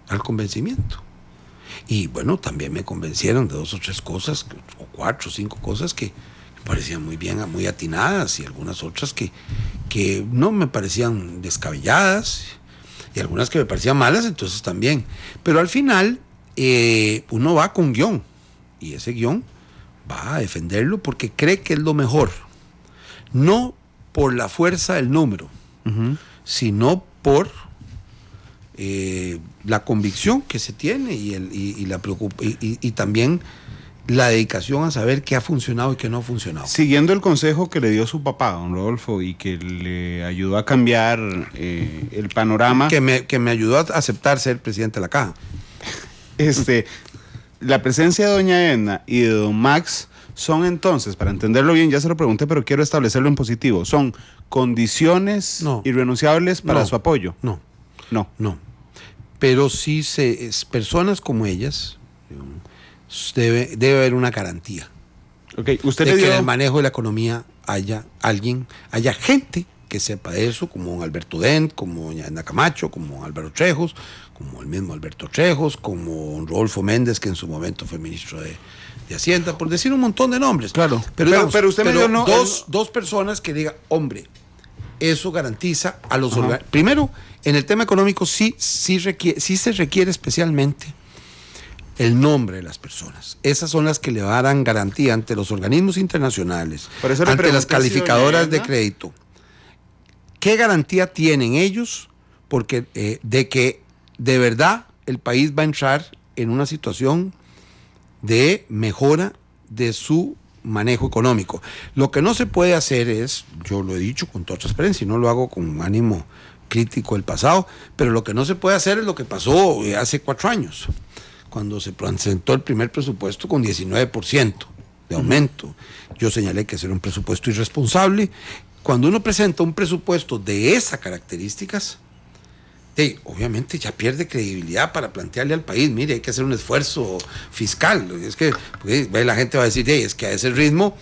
al convencimiento. Y bueno, también me convencieron de 2 o 3 cosas, o 4 o 5 cosas que me parecían muy bien, muy atinadas, y algunas otras que no me parecían descabelladas, y algunas que me parecían malas, entonces también. Pero al final uno va con guión, y ese guión va a defenderlo porque cree que es lo mejor, no por la fuerza del número, sino por la convicción que se tiene y también la dedicación a saber qué ha funcionado y qué no ha funcionado. Siguiendo el consejo que le dio su papá, don Rodolfo, y que le ayudó a cambiar el panorama. Que me ayudó a aceptar ser presidente de la Caja. La presencia de doña Edna y de don Max son entonces, para entenderlo bien, ya se lo pregunté, pero quiero establecerlo en positivo, ¿son condiciones irrenunciables para su apoyo? No. Pero sí personas como ellas, debe haber una garantía. Okay. Usted de le dio... que en el manejo de la economía haya gente que sepa de eso, como don Alberto Dent, como doña Edna Camacho, como don Álvaro Trejos, como el mismo Alberto Trejos, como don Rodolfo Méndez, que en su momento fue ministro de Hacienda, por decir un montón de nombres. Claro. Pero usted me dio dos personas que digan, hombre, eso garantiza a los organismos. Primero, en el tema económico sí se requiere especialmente el nombre de las personas. Esas son las que le darán garantía ante los organismos internacionales, ante las calificadoras de crédito. ¿Qué garantía tienen ellos? Porque de que de verdad el país va a entrar en una situación de mejora de su manejo económico. Lo que no se puede hacer es, yo lo he dicho con toda transparencia, y no lo hago con ánimo crítico del pasado, pero lo que no se puede hacer es lo que pasó hace 4 años, cuando se presentó el primer presupuesto con 19% de aumento. Yo señalé que ese era un presupuesto irresponsable. Cuando uno presenta un presupuesto de esas características, obviamente ya pierde credibilidad para plantearle al país, mire, hay que hacer un esfuerzo fiscal. Es que la gente va a decir, es que a ese ritmo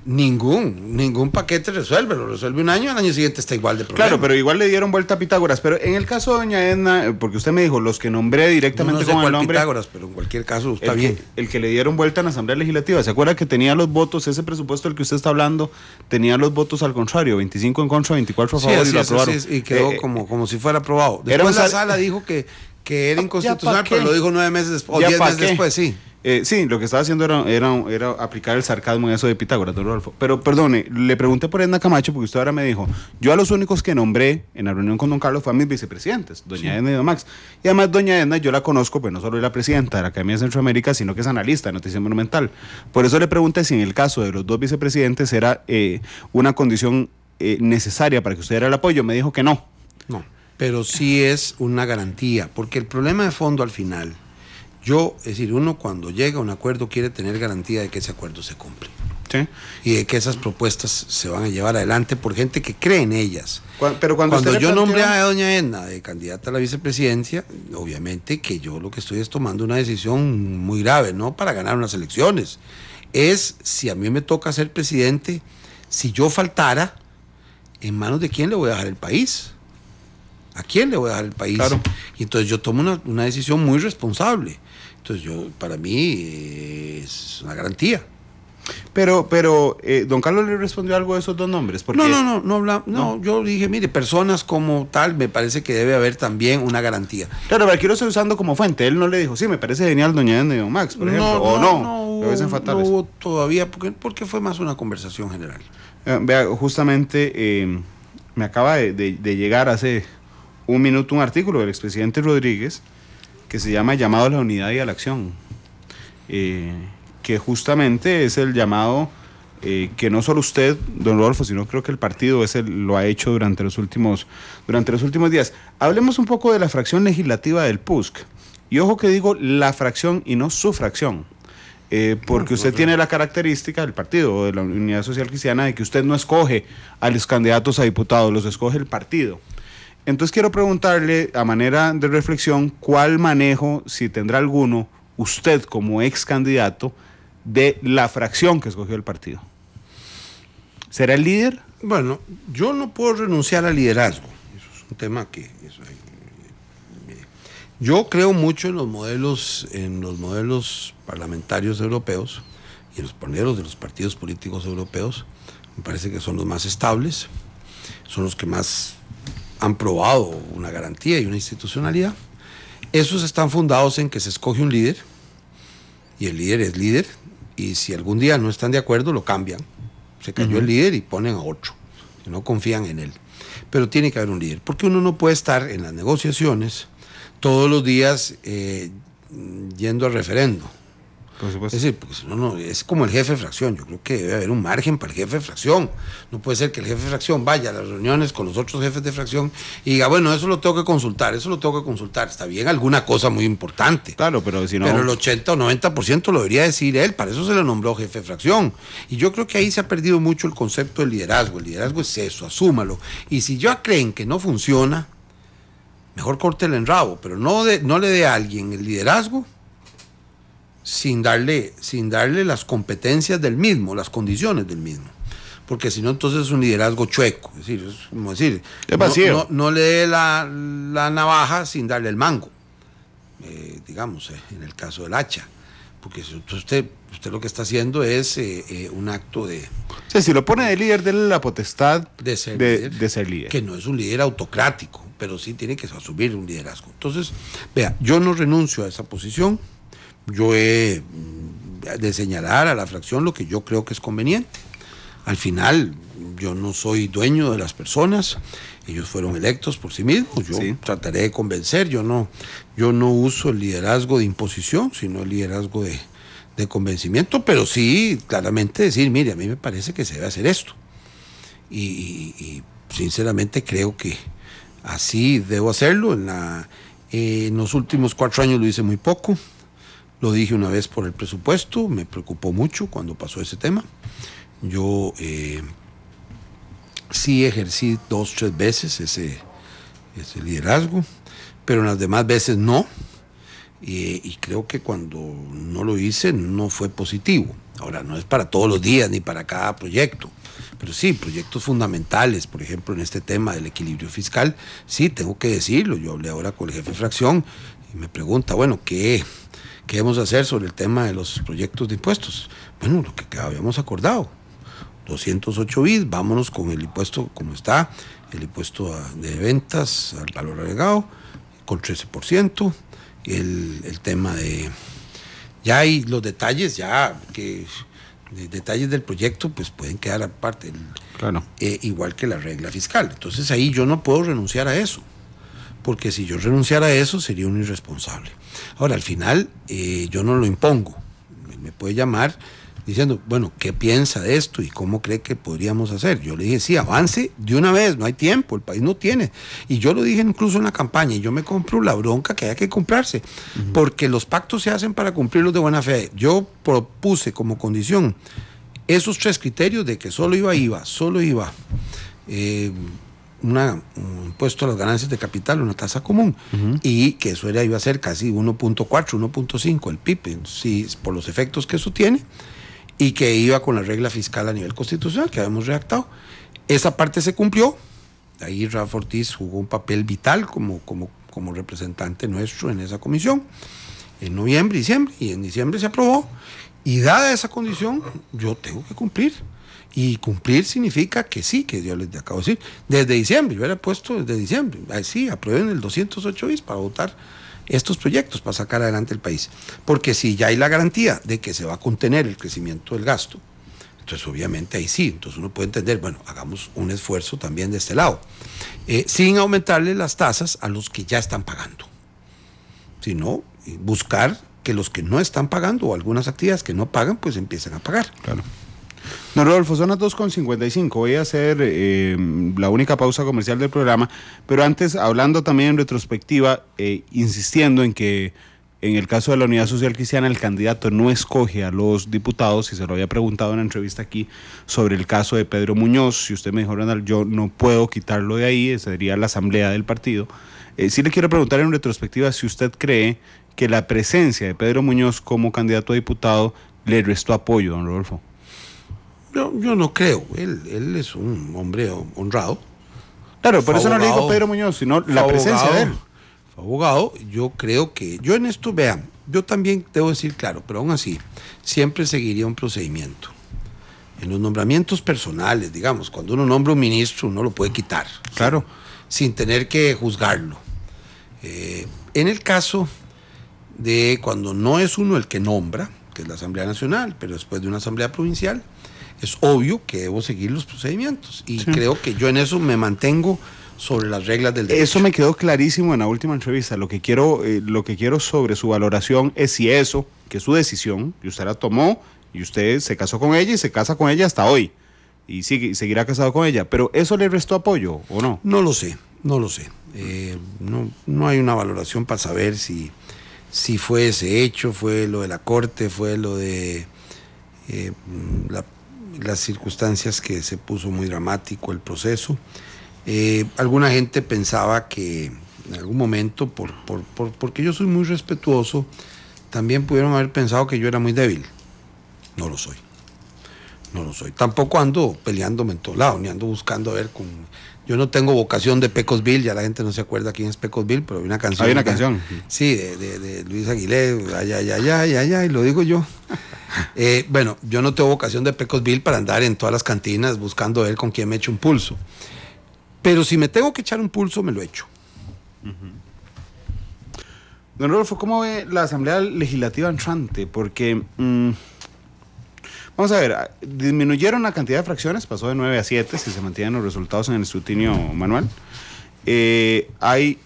ningún paquete lo resuelve un año, al año siguiente está igual de problema. Claro, pero igual le dieron vuelta a Pitágoras. Pero en el caso de doña Edna, porque usted me dijo, los que nombré directamente no sé con el nombre, Pitágoras, pero en cualquier caso está bien. El que le dieron vuelta en la Asamblea Legislativa, ¿se acuerda que tenía los votos, ese presupuesto del que usted está hablando, tenía los votos al contrario, 25 en contra, 24 a favor, y lo aprobaron? Y quedó como si fuera aprobado. Después la sala dijo que era inconstitucional, pero lo dijo 9 meses después, o 10 meses después, sí. Sí, lo que estaba haciendo era aplicar el sarcasmo en eso de Pitágoras, don Rodolfo. Pero perdone, le pregunté por Edna Camacho porque usted ahora me dijo, yo a los únicos que nombré en la reunión con don Carlos fue a mis vicepresidentes, doña Edna y don Max. Y además doña Edna yo la conozco, pues no solo es la presidenta de la Academia de Centroamérica, sino que es analista de Noticia Monumental. Por eso le pregunté si en el caso de los 2 vicepresidentes era una condición necesaria para que usted diera el apoyo. Me dijo que no. No. pero sí es una garantía, porque el problema de fondo al final, es decir, uno cuando llega a un acuerdo quiere tener garantía de que ese acuerdo se cumple. Sí. Y de que esas propuestas se van a llevar adelante por gente que cree en ellas. Pero cuando yo nombré a doña Edna de candidata a la vicepresidencia, obviamente que yo lo que estoy es tomando una decisión muy grave, no para ganar unas elecciones. Es si a mí me toca ser presidente, si yo faltara, ¿en manos de quién le voy a dejar el país? ¿A quién le voy a dejar el país? Claro. Y entonces yo tomo una decisión muy responsable. Entonces para mí es una garantía. Pero don Carlos le respondió algo de esos dos nombres. Porque... No, yo dije, mire, personas como tal, me parece que debe haber también una garantía. Claro, pero aquí lo estoy usando como fuente. Él no le dijo, sí, me parece genial doña Edna y don Max, por ejemplo. No hubo todavía, porque fue más una conversación general. Vea, justamente me acaba de llegar hace un minuto un artículo del expresidente Rodríguez que se llama Llamado a la Unidad y a la Acción. Que justamente es el llamado que no solo usted, don Rodolfo, sino creo que el partido lo ha hecho durante los últimos días. Hablemos un poco de la fracción legislativa del PUSC. Y ojo que digo la fracción y no su fracción. Porque usted tiene la característica del partido de la Unidad Social Cristiana de que usted no escoge a los candidatos a diputados, los escoge el partido. Entonces quiero preguntarle, a manera de reflexión, ¿cuál manejo, si tendrá alguno, usted como ex candidato de la fracción que escogió el partido? ¿Será el líder? Bueno, yo no puedo renunciar al liderazgo. Eso es un tema que... Yo creo mucho en los modelos parlamentarios europeos y en los modelos de los partidos políticos europeos. Me parece que son los más estables, son los que más han probado una garantía y una institucionalidad. Esos están fundados en que se escoge un líder y el líder es líder, y si algún día no están de acuerdo lo cambian. Se cayó el líder y ponen a otro, que no confían en él. Pero tiene que haber un líder, porque uno no puede estar en las negociaciones todos los días yendo al referendo. Por supuesto. Es decir, pues, es como el jefe de fracción. Yo creo que debe haber un margen para el jefe de fracción. No puede ser que el jefe de fracción vaya a las reuniones con los otros jefes de fracción y diga, bueno, eso lo tengo que consultar. Está bien, alguna cosa muy importante. Claro, pero si no... Pero el 80 o 90% lo debería decir él, para eso se le nombró jefe de fracción. Y yo creo que ahí se ha perdido mucho el concepto del liderazgo. El liderazgo es eso, asúmalo. Y si ya creen que no funciona, mejor córtele en rabo, pero no le dé a alguien el liderazgo sin darle las competencias del mismo, las condiciones del mismo. Porque si no, entonces es un liderazgo chueco. Es como decir, es vacío. No le dé la navaja sin darle el mango. Digamos, en el caso del hacha. Porque usted lo que está haciendo es un acto de... O sea, si lo pone de líder, déle la potestad de ser líder. Que no es un líder autocrático, pero sí tiene que asumir un liderazgo. Entonces, vea, yo no renuncio a esa posición. Yo he de señalar a la fracción lo que yo creo que es conveniente. Al final, yo no soy dueño de las personas, ellos fueron electos por sí mismos, yo trataré de convencer, yo no uso el liderazgo de imposición, sino el liderazgo de convencimiento, pero sí claramente decir, mire, a mí me parece que se debe hacer esto. Y sinceramente creo que así debo hacerlo. En los últimos 4 años lo hice muy poco. Lo dije una vez por el presupuesto, me preocupó mucho cuando pasó ese tema. Yo sí ejercí 2 o 3 veces ese liderazgo, pero en las demás veces no. Y creo que cuando no lo hice no fue positivo. Ahora, no es para todos los días ni para cada proyecto, pero sí, proyectos fundamentales, por ejemplo, en este tema del equilibrio fiscal, sí, tengo que decirlo. Yo hablé ahora con el jefe de fracción y me pregunta, bueno, ¿qué debemos hacer sobre el tema de los proyectos de impuestos? Bueno, lo que habíamos acordado, 208 bis, vámonos con el impuesto como está, el impuesto de ventas al valor agregado, con 13%, el tema de... Ya hay los detalles, detalles del proyecto, pues pueden quedar aparte, claro. Igual que la regla fiscal. Entonces ahí yo no puedo renunciar a eso, porque si yo renunciara a eso sería un irresponsable. Ahora, al final, yo no lo impongo. Me puede llamar diciendo, bueno, ¿qué piensa de esto y cómo cree que podríamos hacer? Yo le dije, sí, avance de una vez, no hay tiempo, el país no tiene. Y yo lo dije incluso en la campaña, y yo me compro la bronca que haya que comprarse, porque los pactos se hacen para cumplirlos de buena fe. Yo propuse como condición esos 3 criterios de que solo iba un impuesto a las ganancias de capital, una tasa común, y que eso iba a ser casi 1.4, 1.5 el PIB, sí, por los efectos que eso tiene, y que iba con la regla fiscal a nivel constitucional que habíamos redactado. Esa parte se cumplió. Ahí Rafa Ortiz jugó un papel vital como representante nuestro en esa comisión, en noviembre, diciembre, y en diciembre se aprobó, y dada esa condición, yo tengo que cumplir. Y cumplir significa que sí, que yo les acabo de decir, desde diciembre, yo era puesto desde diciembre, sí, aprueben el 208 bis para votar estos proyectos, para sacar adelante el país. Porque si ya hay la garantía de que se va a contener el crecimiento del gasto, entonces obviamente ahí sí, entonces uno puede entender, bueno, hagamos un esfuerzo también de este lado, sin aumentarle las tasas a los que ya están pagando, sino buscar que los que no están pagando o algunas actividades que no pagan, pues empiecen a pagar. Claro. Don Rodolfo, son las 2:55. Voy a hacer la única pausa comercial del programa, pero antes, hablando también en retrospectiva, insistiendo en que en el caso de la Unidad Social Cristiana el candidato no escoge a los diputados, y se lo había preguntado en una entrevista aquí sobre el caso de Pedro Muñoz. Si usted me dijo, Ronald, yo no puedo quitarlo de ahí, esa sería la asamblea del partido. Sí le quiero preguntar en retrospectiva si usted cree que la presencia de Pedro Muñoz como candidato a diputado le restó apoyo, don Rodolfo. Yo no creo, él es un hombre honrado. Claro, por eso no le digo Pedro Muñoz, sino la presencia de él. Fue abogado, yo creo que, yo en esto, vean, yo también debo decir claro, pero aún así, siempre seguiría un procedimiento. En los nombramientos personales, digamos, cuando uno nombra un ministro, uno lo puede quitar. Claro. Sin tener que juzgarlo. En el caso de cuando no es uno el que nombra, que es la Asamblea Nacional, pero después de una Asamblea Provincial, es obvio que debo seguir los procedimientos y creo que yo en eso me mantengo sobre las reglas del derecho. Eso me quedó clarísimo en la última entrevista. Lo que quiero sobre su valoración es si eso, que es su decisión, y usted la tomó, y usted se casó con ella y se casa con ella hasta hoy, y seguirá casado con ella, pero ¿eso le restó apoyo o no? No lo sé. No hay una valoración para saber si fue ese hecho, fue lo de la corte, fue lo de las circunstancias que se puso muy dramático el proceso. Alguna gente pensaba que en algún momento, porque yo soy muy respetuoso, también pudieron haber pensado que yo era muy débil. No lo soy. Tampoco ando peleándome en todo lado, ni ando buscando a ver con... Yo no tengo vocación de Pecosville, ya la gente no se acuerda quién es Pecosville, pero hay una canción. Hay una canción. Sí, de Luis Aguilé, y lo digo yo. Bueno, yo no tengo vocación de Pecosville para andar en todas las cantinas buscando a ver con quién me echo un pulso. Pero si me tengo que echar un pulso, me lo echo. Don Rodolfo, ¿cómo ve la Asamblea Legislativa entrante? Porque, vamos a ver, disminuyeron la cantidad de fracciones, pasó de 9 a 7, si se mantienen los resultados en el escrutinio manual. Hay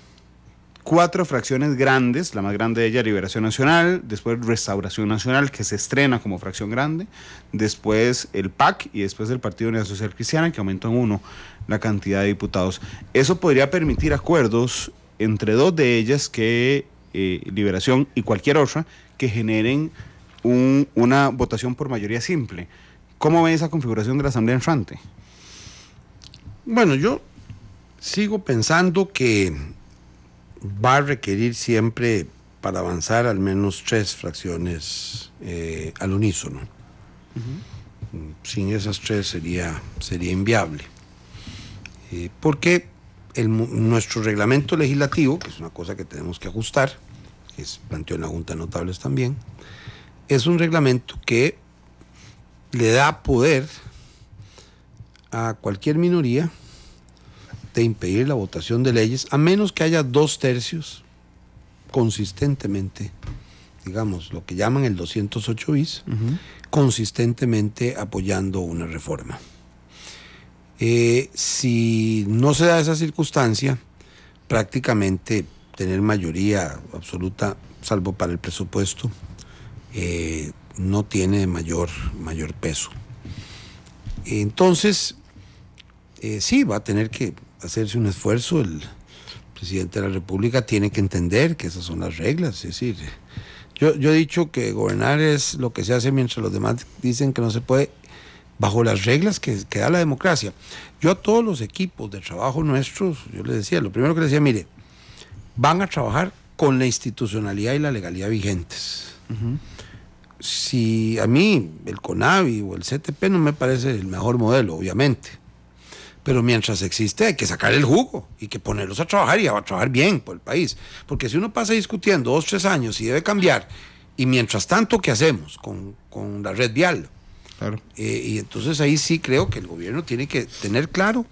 4 fracciones grandes, la más grande de ellas, Liberación Nacional, después Restauración Nacional, que se estrena como fracción grande, después el PAC y después el Partido Unidad Social Cristiana, que aumentó en 1 la cantidad de diputados. Eso podría permitir acuerdos entre 2 de ellas, que Liberación y cualquier otra, que generen una votación por mayoría simple. ¿Cómo ve esa configuración de la Asamblea entrante? Bueno, yo sigo pensando que va a requerir siempre, para avanzar, al menos 3 fracciones al unísono. Sin esas 3 sería inviable. Porque nuestro reglamento legislativo, que es una cosa que tenemos que ajustar, que planteó en la Junta de Notables también, es un reglamento que le da poder a cualquier minoría de impedir la votación de leyes, a menos que haya 2/3 consistentemente, digamos, lo que llaman el 208 bis, consistentemente apoyando una reforma. Si no se da esa circunstancia, prácticamente tener mayoría absoluta, salvo para el presupuesto, no tiene mayor peso. Entonces, sí, va a tener que hacerse un esfuerzo. El presidente de la República tiene que entender que esas son las reglas. Es decir, yo he dicho que gobernar es lo que se hace mientras los demás dicen que no se puede, bajo las reglas que da la democracia. Yo a todos los equipos de trabajo nuestros, yo les decía, lo primero que les decía, mire, van a trabajar con la institucionalidad y la legalidad vigentes. Si a mí el CONAVI o el CTP no me parece el mejor modelo, obviamente, pero mientras existe hay que sacar el jugo y que ponerlos a trabajar y a trabajar bien por el país, porque si uno pasa discutiendo 2 o 3 años y debe cambiar, y mientras tanto, ¿qué hacemos con la red vial? Claro. Y entonces ahí sí creo que el gobierno tiene que tener claro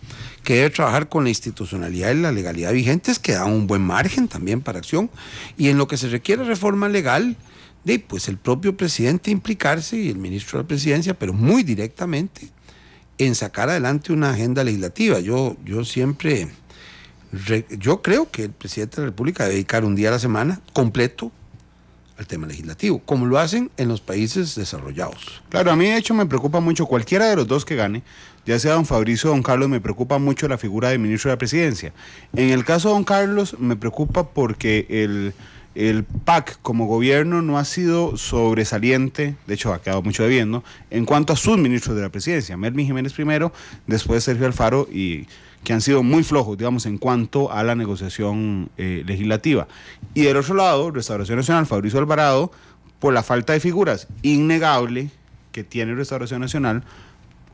que debe trabajar con la institucionalidad y la legalidad vigentes, que dan un buen margen también para acción, y en lo que se requiere reforma legal, pues el propio presidente implicarse y el ministro de la Presidencia, pero muy directamente, en sacar adelante una agenda legislativa. Yo creo que el presidente de la República debe dedicar un día a la semana completo al tema legislativo, como lo hacen en los países desarrollados. Claro, a mí de hecho me preocupa mucho cualquiera de los dos que gane, ya sea don Fabricio o don Carlos, me preocupa mucho la figura del ministro de la Presidencia. En el caso de don Carlos me preocupa porque el PAC como gobierno no ha sido sobresaliente, de hecho ha quedado mucho debiendo, en cuanto a sus ministros de la Presidencia, Melvin Jiménez primero, después Sergio Alfaro, y que han sido muy flojos, digamos, en cuanto a la negociación legislativa. Y del otro lado, Restauración Nacional, Fabricio Alvarado, por la falta de figuras innegable que tiene Restauración Nacional,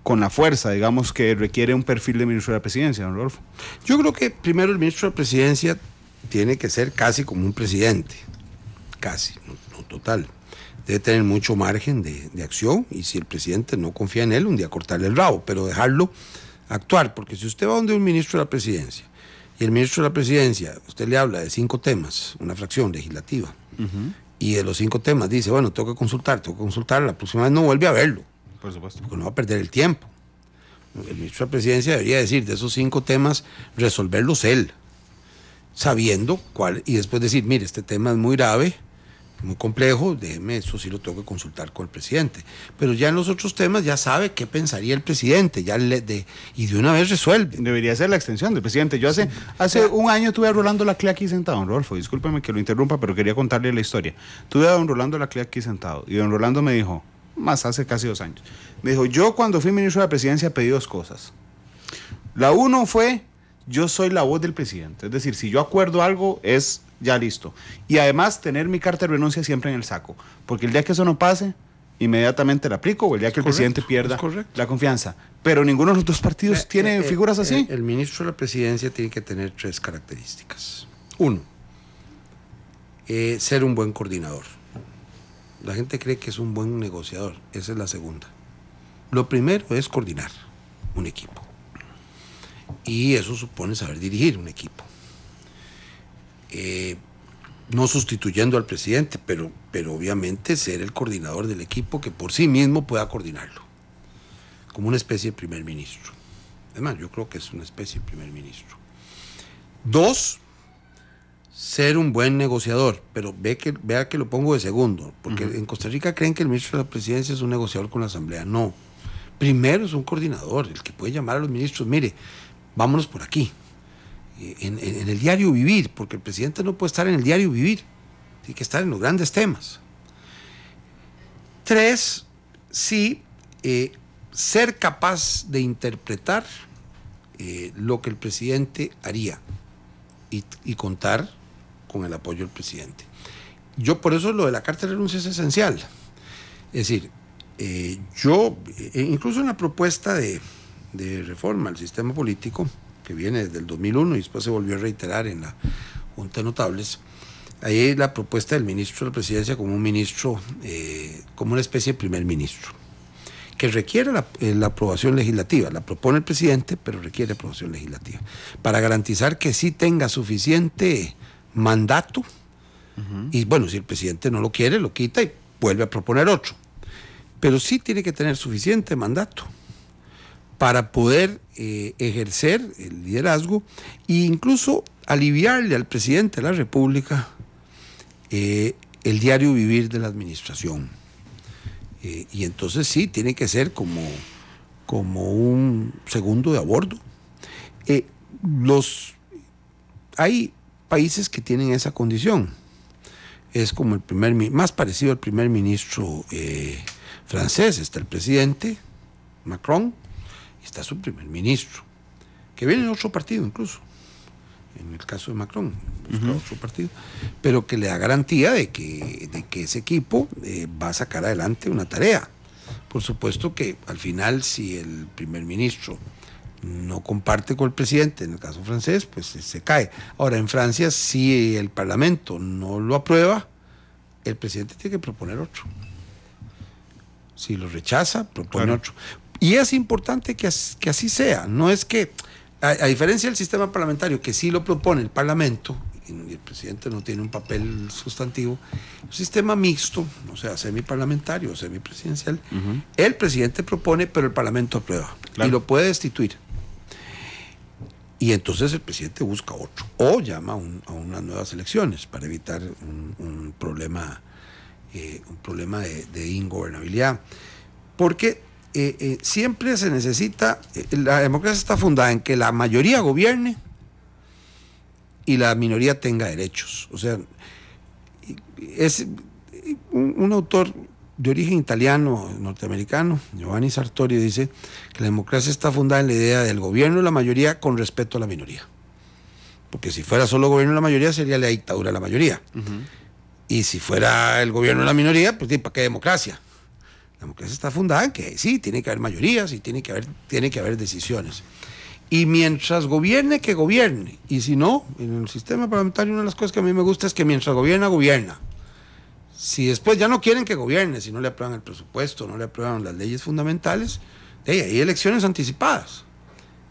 con la fuerza, digamos, que requiere un perfil de ministro de la Presidencia, don Rodolfo. Yo creo que primero el ministro de la Presidencia tiene que ser casi como un presidente, casi, no total. Debe tener mucho margen de acción, y si el presidente no confía en él, un día cortarle el rabo, pero dejarlo actuar, porque si usted va donde un ministro de la Presidencia y el ministro de la Presidencia, usted le habla de 5 temas, una fracción legislativa, y de los 5 temas dice, bueno, tengo que consultar, la próxima vez no vuelve a verlo, por supuesto, porque no va a perder el tiempo. El ministro de la Presidencia debería decir, de esos 5 temas, resolverlos él, sabiendo cuál, y después decir, mire, este tema es muy grave, muy complejo, déjeme, eso sí lo tengo que consultar con el presidente. Pero ya en los otros temas ya sabe qué pensaría el presidente, y de una vez resuelve. Debería ser la extensión del presidente. Yo hace un año tuve a Rolando Laclé aquí sentado, don Rodolfo, discúlpeme que lo interrumpa, pero quería contarle la historia. Tuve a don Rolando Laclé aquí sentado, y don Rolando me dijo, más hace casi 2 años, me dijo, yo cuando fui ministro de la Presidencia pedí 2 cosas. La uno fue, yo soy la voz del presidente, es decir, si yo acuerdo algo es ya listo. Y además tener mi carta de renuncia siempre en el saco, porque el día que eso no pase, inmediatamente la aplico, o el día que el presidente pierda la confianza. Pero ninguno de los 2 partidos tiene figuras así. El ministro de la Presidencia tiene que tener 3 características. 1, ser un buen coordinador. La gente cree que es un buen negociador, esa es la segunda. Lo primero es coordinar un equipo, y eso supone saber dirigir un equipo. No sustituyendo al presidente, pero obviamente ser el coordinador del equipo, que por sí mismo pueda coordinarlo, como una especie de primer ministro. Además, yo creo que es una especie de primer ministro. 2, ser un buen negociador, pero vea que lo pongo de segundo, porque en Costa Rica creen que el ministro de la Presidencia es un negociador con la Asamblea. No, primero es un coordinador, el que puede llamar a los ministros, mire, vámonos por aquí. En el diario vivir, porque el presidente no puede estar en el diario vivir, tiene que estar en los grandes temas. 3, sí, ser capaz de interpretar lo que el presidente haría y contar con el apoyo del presidente. Yo por eso lo de la carta de renuncia es esencial. Es decir, yo, incluso en la propuesta de reforma al sistema político, que viene desde el 2001 y después se volvió a reiterar en la Junta de Notables, ahí hay la propuesta del ministro de la Presidencia como un ministro, como una especie de primer ministro, que requiere la aprobación legislativa. La propone el presidente, pero requiere aprobación legislativa, para garantizar que sí tenga suficiente mandato, y bueno, si el presidente no lo quiere, lo quita y vuelve a proponer otro, pero sí tiene que tener suficiente mandato para poder ejercer el liderazgo e incluso aliviarle al presidente de la República el diario vivir de la administración. Y entonces sí, tiene que ser como un segundo de a bordo. Hay países que tienen esa condición. Es como más parecido al primer ministro francés. Está el presidente Macron y está su primer ministro, que viene de otro partido incluso. En el caso de Macron, busca otro partido, pero que le da garantía de que ese equipo va a sacar adelante una tarea. Por supuesto que al final, si el primer ministro no comparte con el presidente, en el caso francés, pues se cae. Ahora, en Francia, si el Parlamento no lo aprueba, el presidente tiene que proponer otro. Si lo rechaza, propone otro. Y es importante que así sea. No es que, a diferencia del sistema parlamentario, que sí lo propone el Parlamento, y el presidente no tiene un papel sustantivo, un sistema mixto, o sea, semiparlamentario o semipresidencial, el presidente propone, pero el Parlamento aprueba. Claro. Y lo puede destituir. Y entonces el presidente busca otro o llama a unas nuevas elecciones para evitar un problema de ingobernabilidad. Porque siempre se necesita, la democracia está fundada en que la mayoría gobierne y la minoría tenga derechos. O sea, es un autor de origen italiano, norteamericano, Giovanni Sartori, dice que la democracia está fundada en la idea del gobierno de la mayoría con respeto a la minoría. Porque si fuera solo gobierno de la mayoría, sería la dictadura de la mayoría. Y si fuera el gobierno de la minoría, pues ¿para qué democracia? La democracia está fundada en que sí, tiene que haber mayorías y tiene que haber decisiones. Y mientras gobierne, que gobierne. Y si no, en el sistema parlamentario una de las cosas que a mí me gusta es que mientras gobierna, gobierna. Si después ya no quieren que gobierne, si no le aprueban el presupuesto, no le aprueban las leyes fundamentales, hay elecciones anticipadas.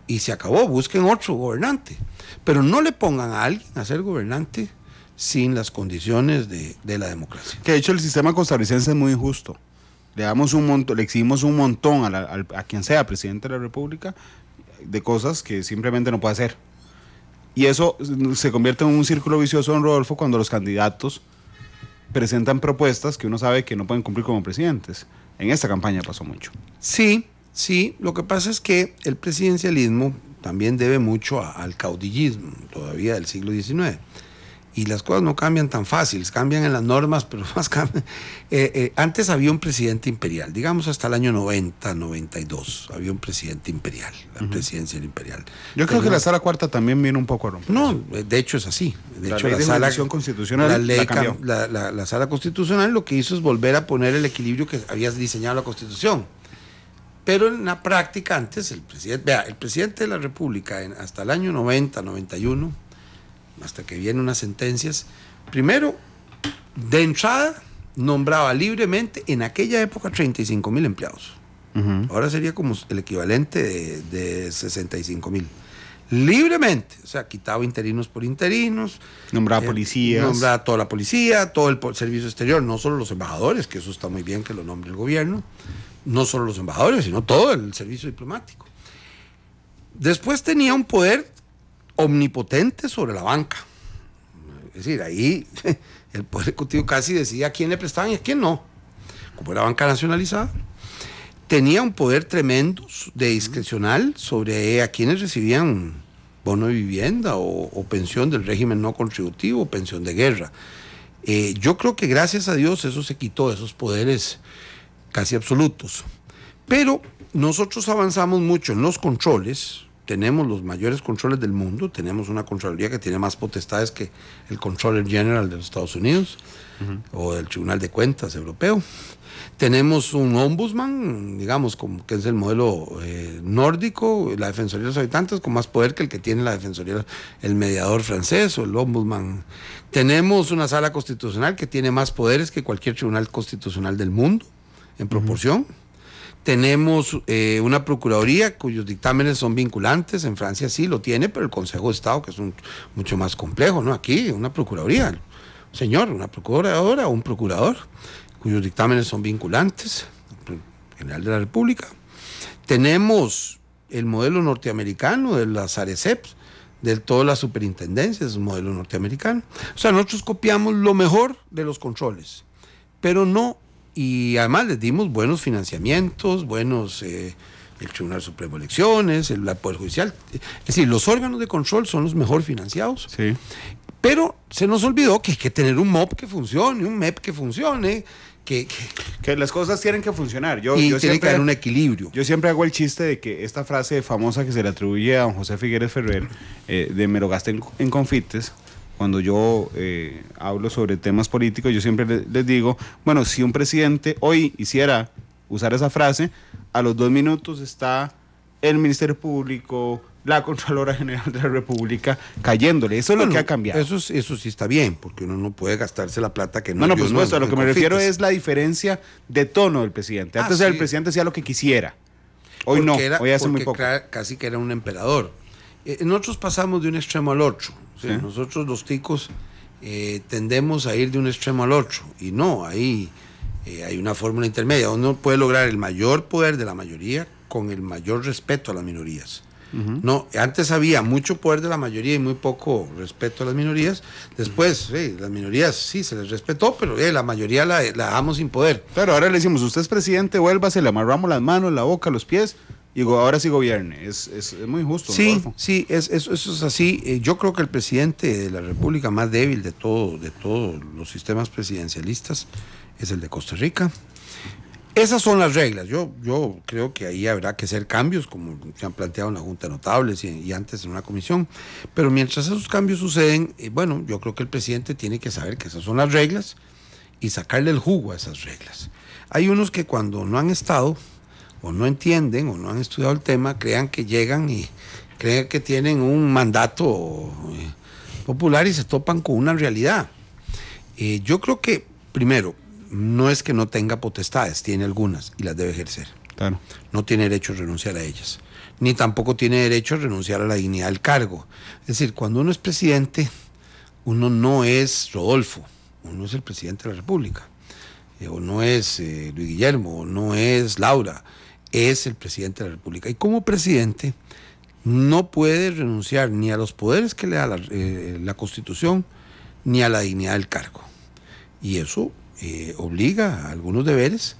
Y se acabó, busquen otro gobernante. Pero no le pongan a alguien a ser gobernante sin las condiciones de la democracia. Que de hecho el sistema costarricense es muy injusto. Le exigimos un montón a quien sea presidente de la República de cosas que simplemente no puede hacer. Y eso se convierte en un círculo vicioso, don Rodolfo, cuando los candidatos presentan propuestas que uno sabe que no pueden cumplir como presidentes. En esta campaña pasó mucho. Sí, lo que pasa es que el presidencialismo también debe mucho al caudillismo, todavía del siglo XIX. Y las cosas no cambian tan fácil, cambian en las normas, pero más cambian. Antes había un presidente imperial, digamos hasta el año 90, 92, había un presidente imperial, la presidencia imperial. Yo creo que la Sala Cuarta también viene un poco a romper. No, de hecho es así. De hecho, la Sala Constitucional la Sala Constitucional lo que hizo es volver a poner el equilibrio que había diseñado la Constitución. Pero en la práctica antes, el presidente de la República hasta el año 90, 91, hasta que vienen unas sentencias, primero, de entrada, nombraba libremente en aquella época 35,000 empleados. Ahora sería como el equivalente de 65,000. Libremente, o sea, quitaba interinos por interinos. Nombraba policías. Nombraba toda la policía, todo el servicio exterior, no solo los embajadores, que eso está muy bien que lo nombre el gobierno, no solo los embajadores, sino todo el servicio diplomático. Después tenía un poder omnipotente sobre la banca. Es decir, ahí el Poder Ejecutivo casi decía a quién le prestaban y a quién no. Como era banca nacionalizada, tenía un poder tremendo de discrecional sobre a quienes recibían bono de vivienda o pensión del régimen no contributivo o pensión de guerra. Yo creo que gracias a Dios eso se quitó, esos poderes casi absolutos. Pero nosotros avanzamos mucho en los controles. Tenemos los mayores controles del mundo, tenemos una Contraloría que tiene más potestades que el Controller General de los Estados Unidos o del Tribunal de Cuentas Europeo. Tenemos un ombudsman, digamos, que es el modelo nórdico, la Defensoría de los Habitantes, con más poder que el que tiene la Defensoría, el mediador francés o el ombudsman. Tenemos una Sala Constitucional que tiene más poderes que cualquier tribunal constitucional del mundo, en proporción. Tenemos una Procuraduría cuyos dictámenes son vinculantes. En Francia sí lo tiene, pero el Consejo de Estado, que es mucho más complejo, ¿no? Aquí una Procuraduría, señor, una Procuradora o un Procurador, cuyos dictámenes son vinculantes, General de la República. Tenemos el modelo norteamericano de las ARECEPs, de todas las superintendencias, es un modelo norteamericano. O sea, nosotros copiamos lo mejor de los controles, pero no y además les dimos buenos financiamientos, el Tribunal Supremo de Elecciones, el Poder Judicial. Es decir, los órganos de control son los mejor financiados. Sí. Pero se nos olvidó que hay que tener un MOP que funcione, un MEP que funcione, que las cosas tienen que funcionar. Tiene que haber un equilibrio. Yo siempre hago el chiste de que esta frase famosa que se le atribuye a don José Figueres Ferrer, de me lo gasté en confites, cuando yo hablo sobre temas políticos, yo siempre les digo, bueno, si un presidente hoy hiciera usar esa frase, a los 2 minutos está el Ministerio Público, la Contralora General de la República cayéndole. Eso es lo que ha cambiado. Eso sí está bien, porque uno no puede gastarse la plata que no. No, por supuesto, a lo que me refiero es la diferencia de tono del presidente. Antes el presidente hacía lo que quisiera. Hoy porque no, hoy hace muy poco. Casi que era un emperador. Nosotros pasamos de un extremo al otro. ¿Sí? Nosotros los ticos tendemos a ir de un extremo al otro. Y no, ahí hay una fórmula intermedia. Uno puede lograr el mayor poder de la mayoría con el mayor respeto a las minorías. No, antes había mucho poder de la mayoría y muy poco respeto a las minorías. Después, las minorías sí se les respetó, pero la mayoría la dejamos sin poder. Claro, ahora le decimos, usted es presidente, vuélvase, le amarramos las manos, la boca, los pies, y ahora sí gobierne. Es muy injusto. Sí, Rodolfo. Sí, eso es así. Yo creo que el presidente de la República más débil de todos los sistemas presidencialistas es el de Costa Rica. Esas son las reglas. Yo creo que ahí habrá que hacer cambios, como se han planteado en la Junta de Notables y antes en una comisión. Pero mientras esos cambios suceden, yo creo que el presidente tiene que saber que esas son las reglas y sacarle el jugo a esas reglas. Hay unos que cuando no han estado, o no entienden, o no han estudiado el tema, crean que llegan y creen que tienen un mandato popular y se topan con una realidad. Yo creo que, primero, no es que no tenga potestades, tiene algunas y las debe ejercer. Claro. No tiene derecho a renunciar a ellas, ni tampoco tiene derecho a renunciar a la dignidad del cargo. Es decir, cuando uno es presidente, uno no es Rodolfo, uno es el presidente de la República, o no es Luis Guillermo, o no es Laura, es el presidente de la República. Y como presidente no puede renunciar ni a los poderes que le da la Constitución, ni a la dignidad del cargo. Y eso obliga a algunos deberes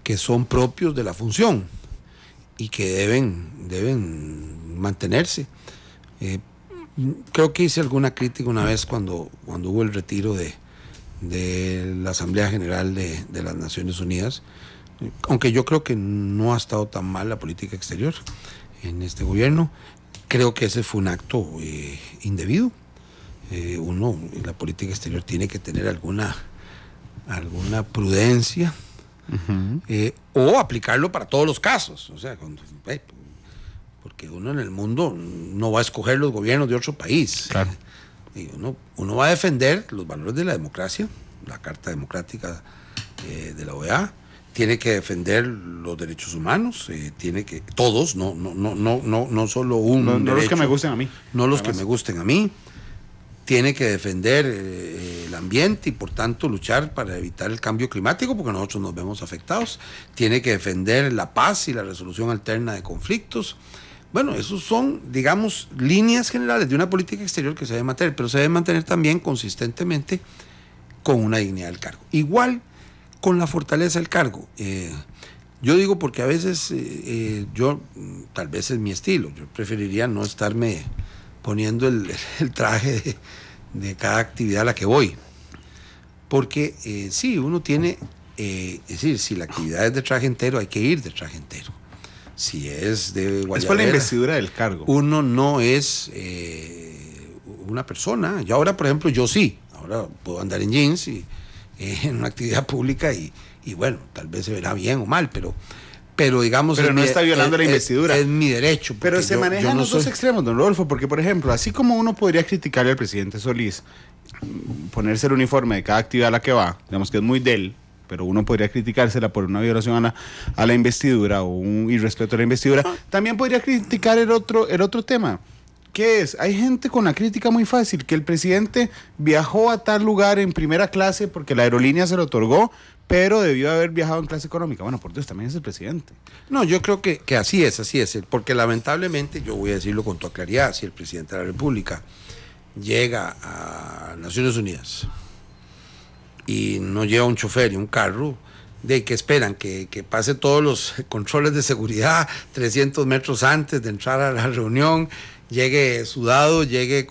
que son propios de la función y que deben mantenerse. Creo que hice alguna crítica una vez cuando hubo el retiro de la Asamblea General de las Naciones Unidas, aunque yo creo que no ha estado tan mal la política exterior en este gobierno. Creo que ese fue un acto indebido. Uno en la política exterior tiene que tener alguna prudencia, o aplicarlo para todos los casos. O sea, porque uno en el mundo no va a escoger los gobiernos de otro país. Claro. Y uno va a defender los valores de la democracia, la Carta Democrática de la OEA, tiene que defender los derechos humanos, tiene que todos, no solo un derecho, no los que me gusten a mí. No los que me gusten a mí. Tiene que defender el ambiente y por tanto luchar para evitar el cambio climático, porque nosotros nos vemos afectados. Tiene que defender la paz y la resolución alterna de conflictos. Bueno, esos son, digamos, líneas generales de una política exterior que se debe mantener, pero se debe mantener también consistentemente con una dignidad del cargo. Igual con la fortaleza del cargo. Yo digo porque a veces tal vez es mi estilo, yo preferiría no estarme poniendo el traje de cada actividad a la que voy. Porque sí, uno tiene, es decir, si la actividad es de traje entero, hay que ir de traje entero. Si es de guayabera, es por la investidura del cargo. Uno no es una persona. Yo ahora, por ejemplo, ahora puedo andar en jeans y en una actividad pública y bueno, tal vez se verá bien o mal, pero digamos... Pero no está violando la investidura. Es mi derecho. Pero se manejan los dos extremos, don Rodolfo, porque, por ejemplo, así como uno podría criticarle al presidente Solís, ponerse el uniforme de cada actividad a la que va, digamos que es muy de él, pero uno podría criticársela por una violación a la investidura o un irrespeto a la investidura, también podría criticar el otro tema. ¿Qué es? Hay gente con la crítica muy fácil, que el presidente viajó a tal lugar en primera clase porque la aerolínea se lo otorgó, pero debió haber viajado en clase económica. Bueno, por Dios, también es el presidente. No, yo creo que así es, porque lamentablemente, yo voy a decirlo con toda claridad, si el presidente de la República llega a Naciones Unidas y no lleva un chofer y un carro, de que esperan que pase todos los controles de seguridad 300 metros antes de entrar a la reunión, llegue sudado, llegue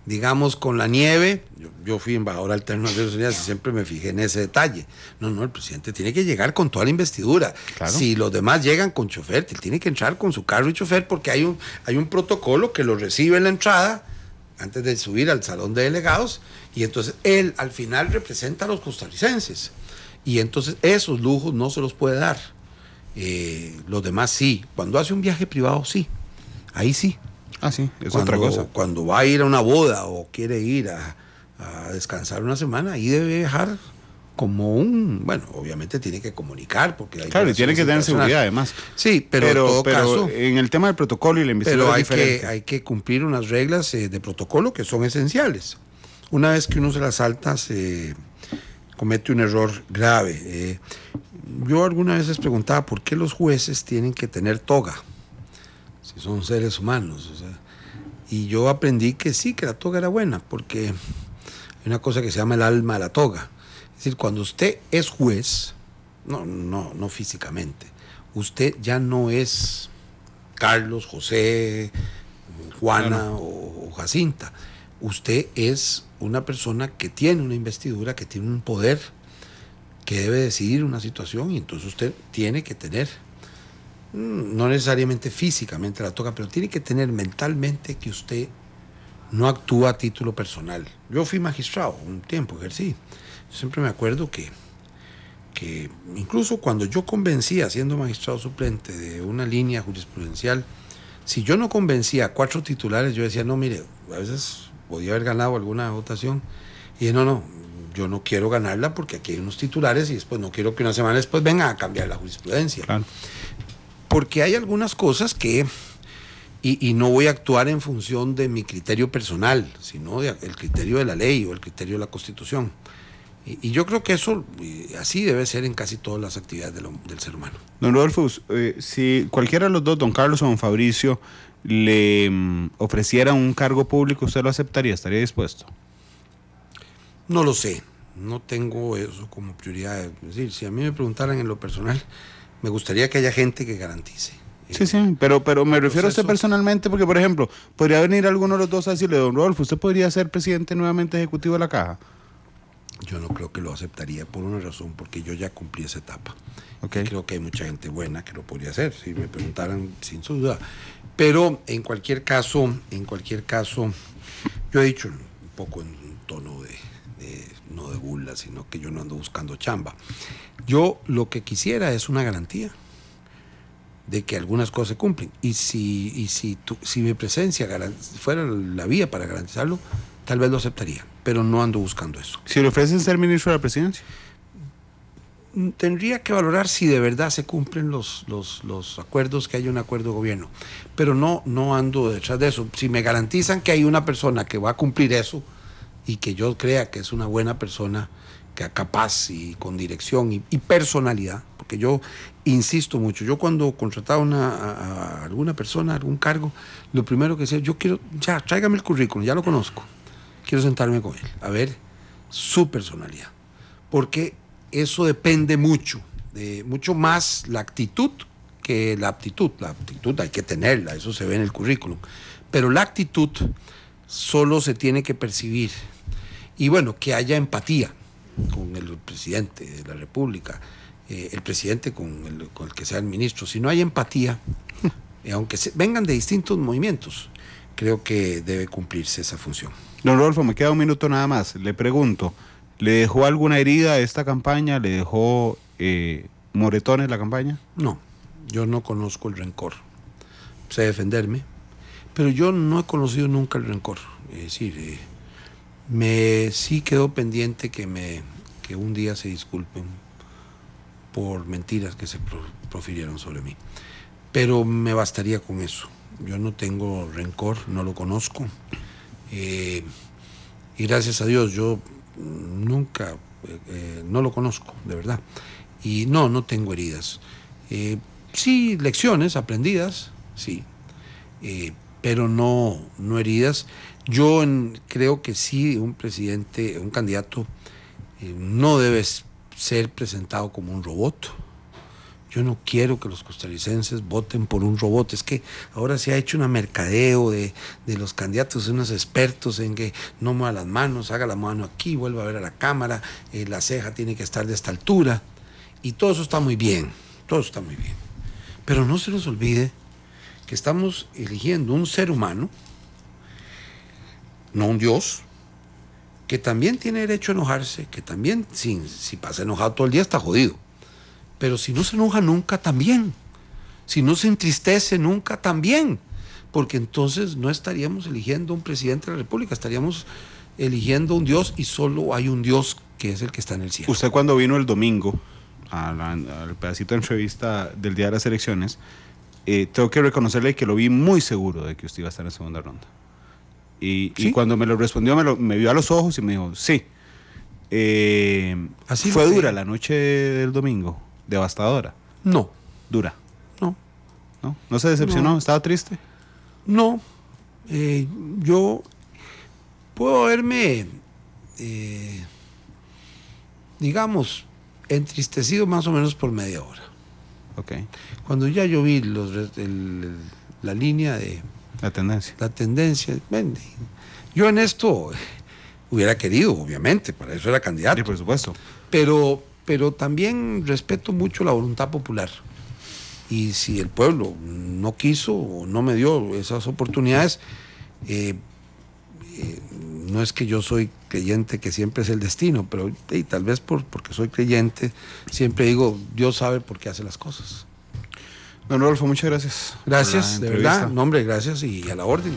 digamos, con la nieve. Yo fui embajador alterno de Naciones Unidas y siempre me fijé en ese detalle. No, el presidente tiene que llegar con toda la investidura. Claro. Si los demás llegan con chofer, él tiene que entrar con su carro y chofer, porque hay un protocolo que lo recibe en la entrada antes de subir al salón de delegados, y entonces él al final representa a los costarricenses, y entonces esos lujos no se los puede dar. Los demás sí. Cuando hace un viaje privado, sí. Ahí sí. Ah, sí, es otra cosa. Cuando va a ir a una boda o quiere ir a descansar una semana, ahí debe viajar como bueno, obviamente tiene que comunicar, porque hay... Claro, y tiene que tener seguridad además. Sí, pero en todo caso, en el tema del protocolo y la investigación pero hay que cumplir unas reglas de protocolo que son esenciales. Una vez que uno se las salta, se comete un error grave. Yo algunas veces preguntaba por qué los jueces tienen que tener toga, si son seres humanos, o sea, y yo aprendí que sí, que la toga era buena, porque hay una cosa que se llama el alma de la toga. Es decir, cuando usted es juez, no físicamente, usted ya no es Carlos, José, Juana, claro, o Jacinta. Usted es una persona que tiene una investidura, que tiene un poder, que debe decidir una situación, y entonces usted tiene que tener, no necesariamente físicamente la toga, pero tiene que tener mentalmente que usted no actúa a título personal. Yo fui magistrado un tiempo, ejercí. Siempre me acuerdo que incluso cuando yo convencía, siendo magistrado suplente, de una línea jurisprudencial, si yo no convencía a 4 titulares, yo decía, no, mire, a veces podía haber ganado alguna votación, y dije, no, yo no quiero ganarla porque aquí hay unos titulares y después no quiero que una semana después vengan a cambiar la jurisprudencia. Claro. Porque hay algunas cosas que, y no voy a actuar en función de mi criterio personal, sino el criterio de la ley o el criterio de la Constitución. Y yo creo que eso así debe ser en casi todas las actividades del ser humano. Don Rodolfo, si cualquiera de los dos, don Carlos o don Fabricio, le ofreciera un cargo público, ¿usted lo aceptaría? ¿Estaría dispuesto? No lo sé, no tengo eso como prioridad. Es decir, si a mí me preguntaran en lo personal, me gustaría que haya gente que garantice. Sí, pero me refiero a usted personalmente, porque, por ejemplo, podría venir alguno de los dos a decirle, don Rodolfo, ¿usted podría ser presidente nuevamente ejecutivo de la Caja? Yo no creo que lo aceptaría por una razón, porque yo ya cumplí esa etapa. Okay. Creo que hay mucha gente buena que lo podría hacer, si me preguntaran, sin duda. Pero en cualquier caso, yo he dicho un poco en un tono no de burla, sino que yo no ando buscando chamba. Yo lo que quisiera es una garantía de que algunas cosas se cumplen. Y si mi presencia fuera la vía para garantizarlo, tal vez lo aceptaría, pero no ando buscando eso. Si le ofrecen ser ministro de la presidencia, tendría que valorar si de verdad se cumplen los acuerdos, que haya un acuerdo de gobierno, pero no ando detrás de eso. Si me garantizan que hay una persona que va a cumplir eso y que yo crea que es una buena persona, que capaz y con dirección y personalidad, porque yo insisto mucho, yo cuando contrataba a alguna persona, algún cargo, lo primero que decía, yo quiero, ya, tráigame el currículum, ya lo conozco, quiero sentarme con él, a ver su personalidad, porque eso depende mucho más la actitud que la aptitud. La aptitud hay que tenerla, eso se ve en el currículum, pero la actitud solo se tiene que percibir, y bueno, que haya empatía con el presidente de la República, el presidente con el que sea el ministro. Si no hay empatía, aunque vengan de distintos movimientos, creo que debe cumplirse esa función. Don Rodolfo, me queda un minuto nada más. Le pregunto, ¿le dejó alguna herida esta campaña? ¿Le dejó moretones la campaña? No, yo no conozco el rencor. Sé defenderme, pero yo no he conocido nunca el rencor. Es decir, sí quedó pendiente que un día se disculpen por mentiras que se profirieron sobre mí. Pero me bastaría con eso. Yo no tengo rencor, no lo conozco. Y gracias a Dios yo nunca, no lo conozco, de verdad. Y no tengo heridas. Sí, lecciones aprendidas, sí. Pero no heridas. Yo creo que sí, un presidente, un candidato, no debe ser presentado como un robot. Yo no quiero que los costarricenses voten por un robot. Es que ahora se ha hecho un mercadeo de los candidatos, unos expertos en que no mueva las manos, haga la mano aquí, vuelva a ver a la cámara, la ceja tiene que estar de esta altura. Y todo eso está muy bien, todo eso está muy bien. Pero no se nos olvide que estamos eligiendo un ser humano, no un Dios, que también tiene derecho a enojarse, que también, si pasa enojado todo el día, está jodido. Pero si no se enoja nunca, también. Si no se entristece nunca, también. Porque entonces no estaríamos eligiendo un presidente de la República, estaríamos eligiendo un Dios, y solo hay un Dios que es el que está en el cielo. Usted, cuando vino el domingo al pedacito de entrevista del día de las elecciones, tengo que reconocerle que lo vi muy seguro de que usted iba a estar en segunda ronda. ¿Sí? Y cuando me lo respondió, me vio a los ojos y me dijo, sí. Así ¿Fue dura la noche del domingo? ¿Devastadora? No. ¿Dura? No. ¿No se decepcionó? No. ¿Estaba triste? No. Yo puedo haberme, digamos, entristecido más o menos por media hora. Okay. Cuando ya yo vi la línea de... La tendencia. Yo en esto hubiera querido, obviamente, para eso era candidato. Sí, por supuesto. Pero también respeto mucho la voluntad popular. Y si el pueblo no quiso o no me dio esas oportunidades, no es que yo soy creyente que siempre es el destino, pero tal vez porque soy creyente, siempre digo, Dios sabe por qué hace las cosas. Don Rodolfo, muchas gracias. Gracias, de verdad. No, hombre, gracias y a la orden.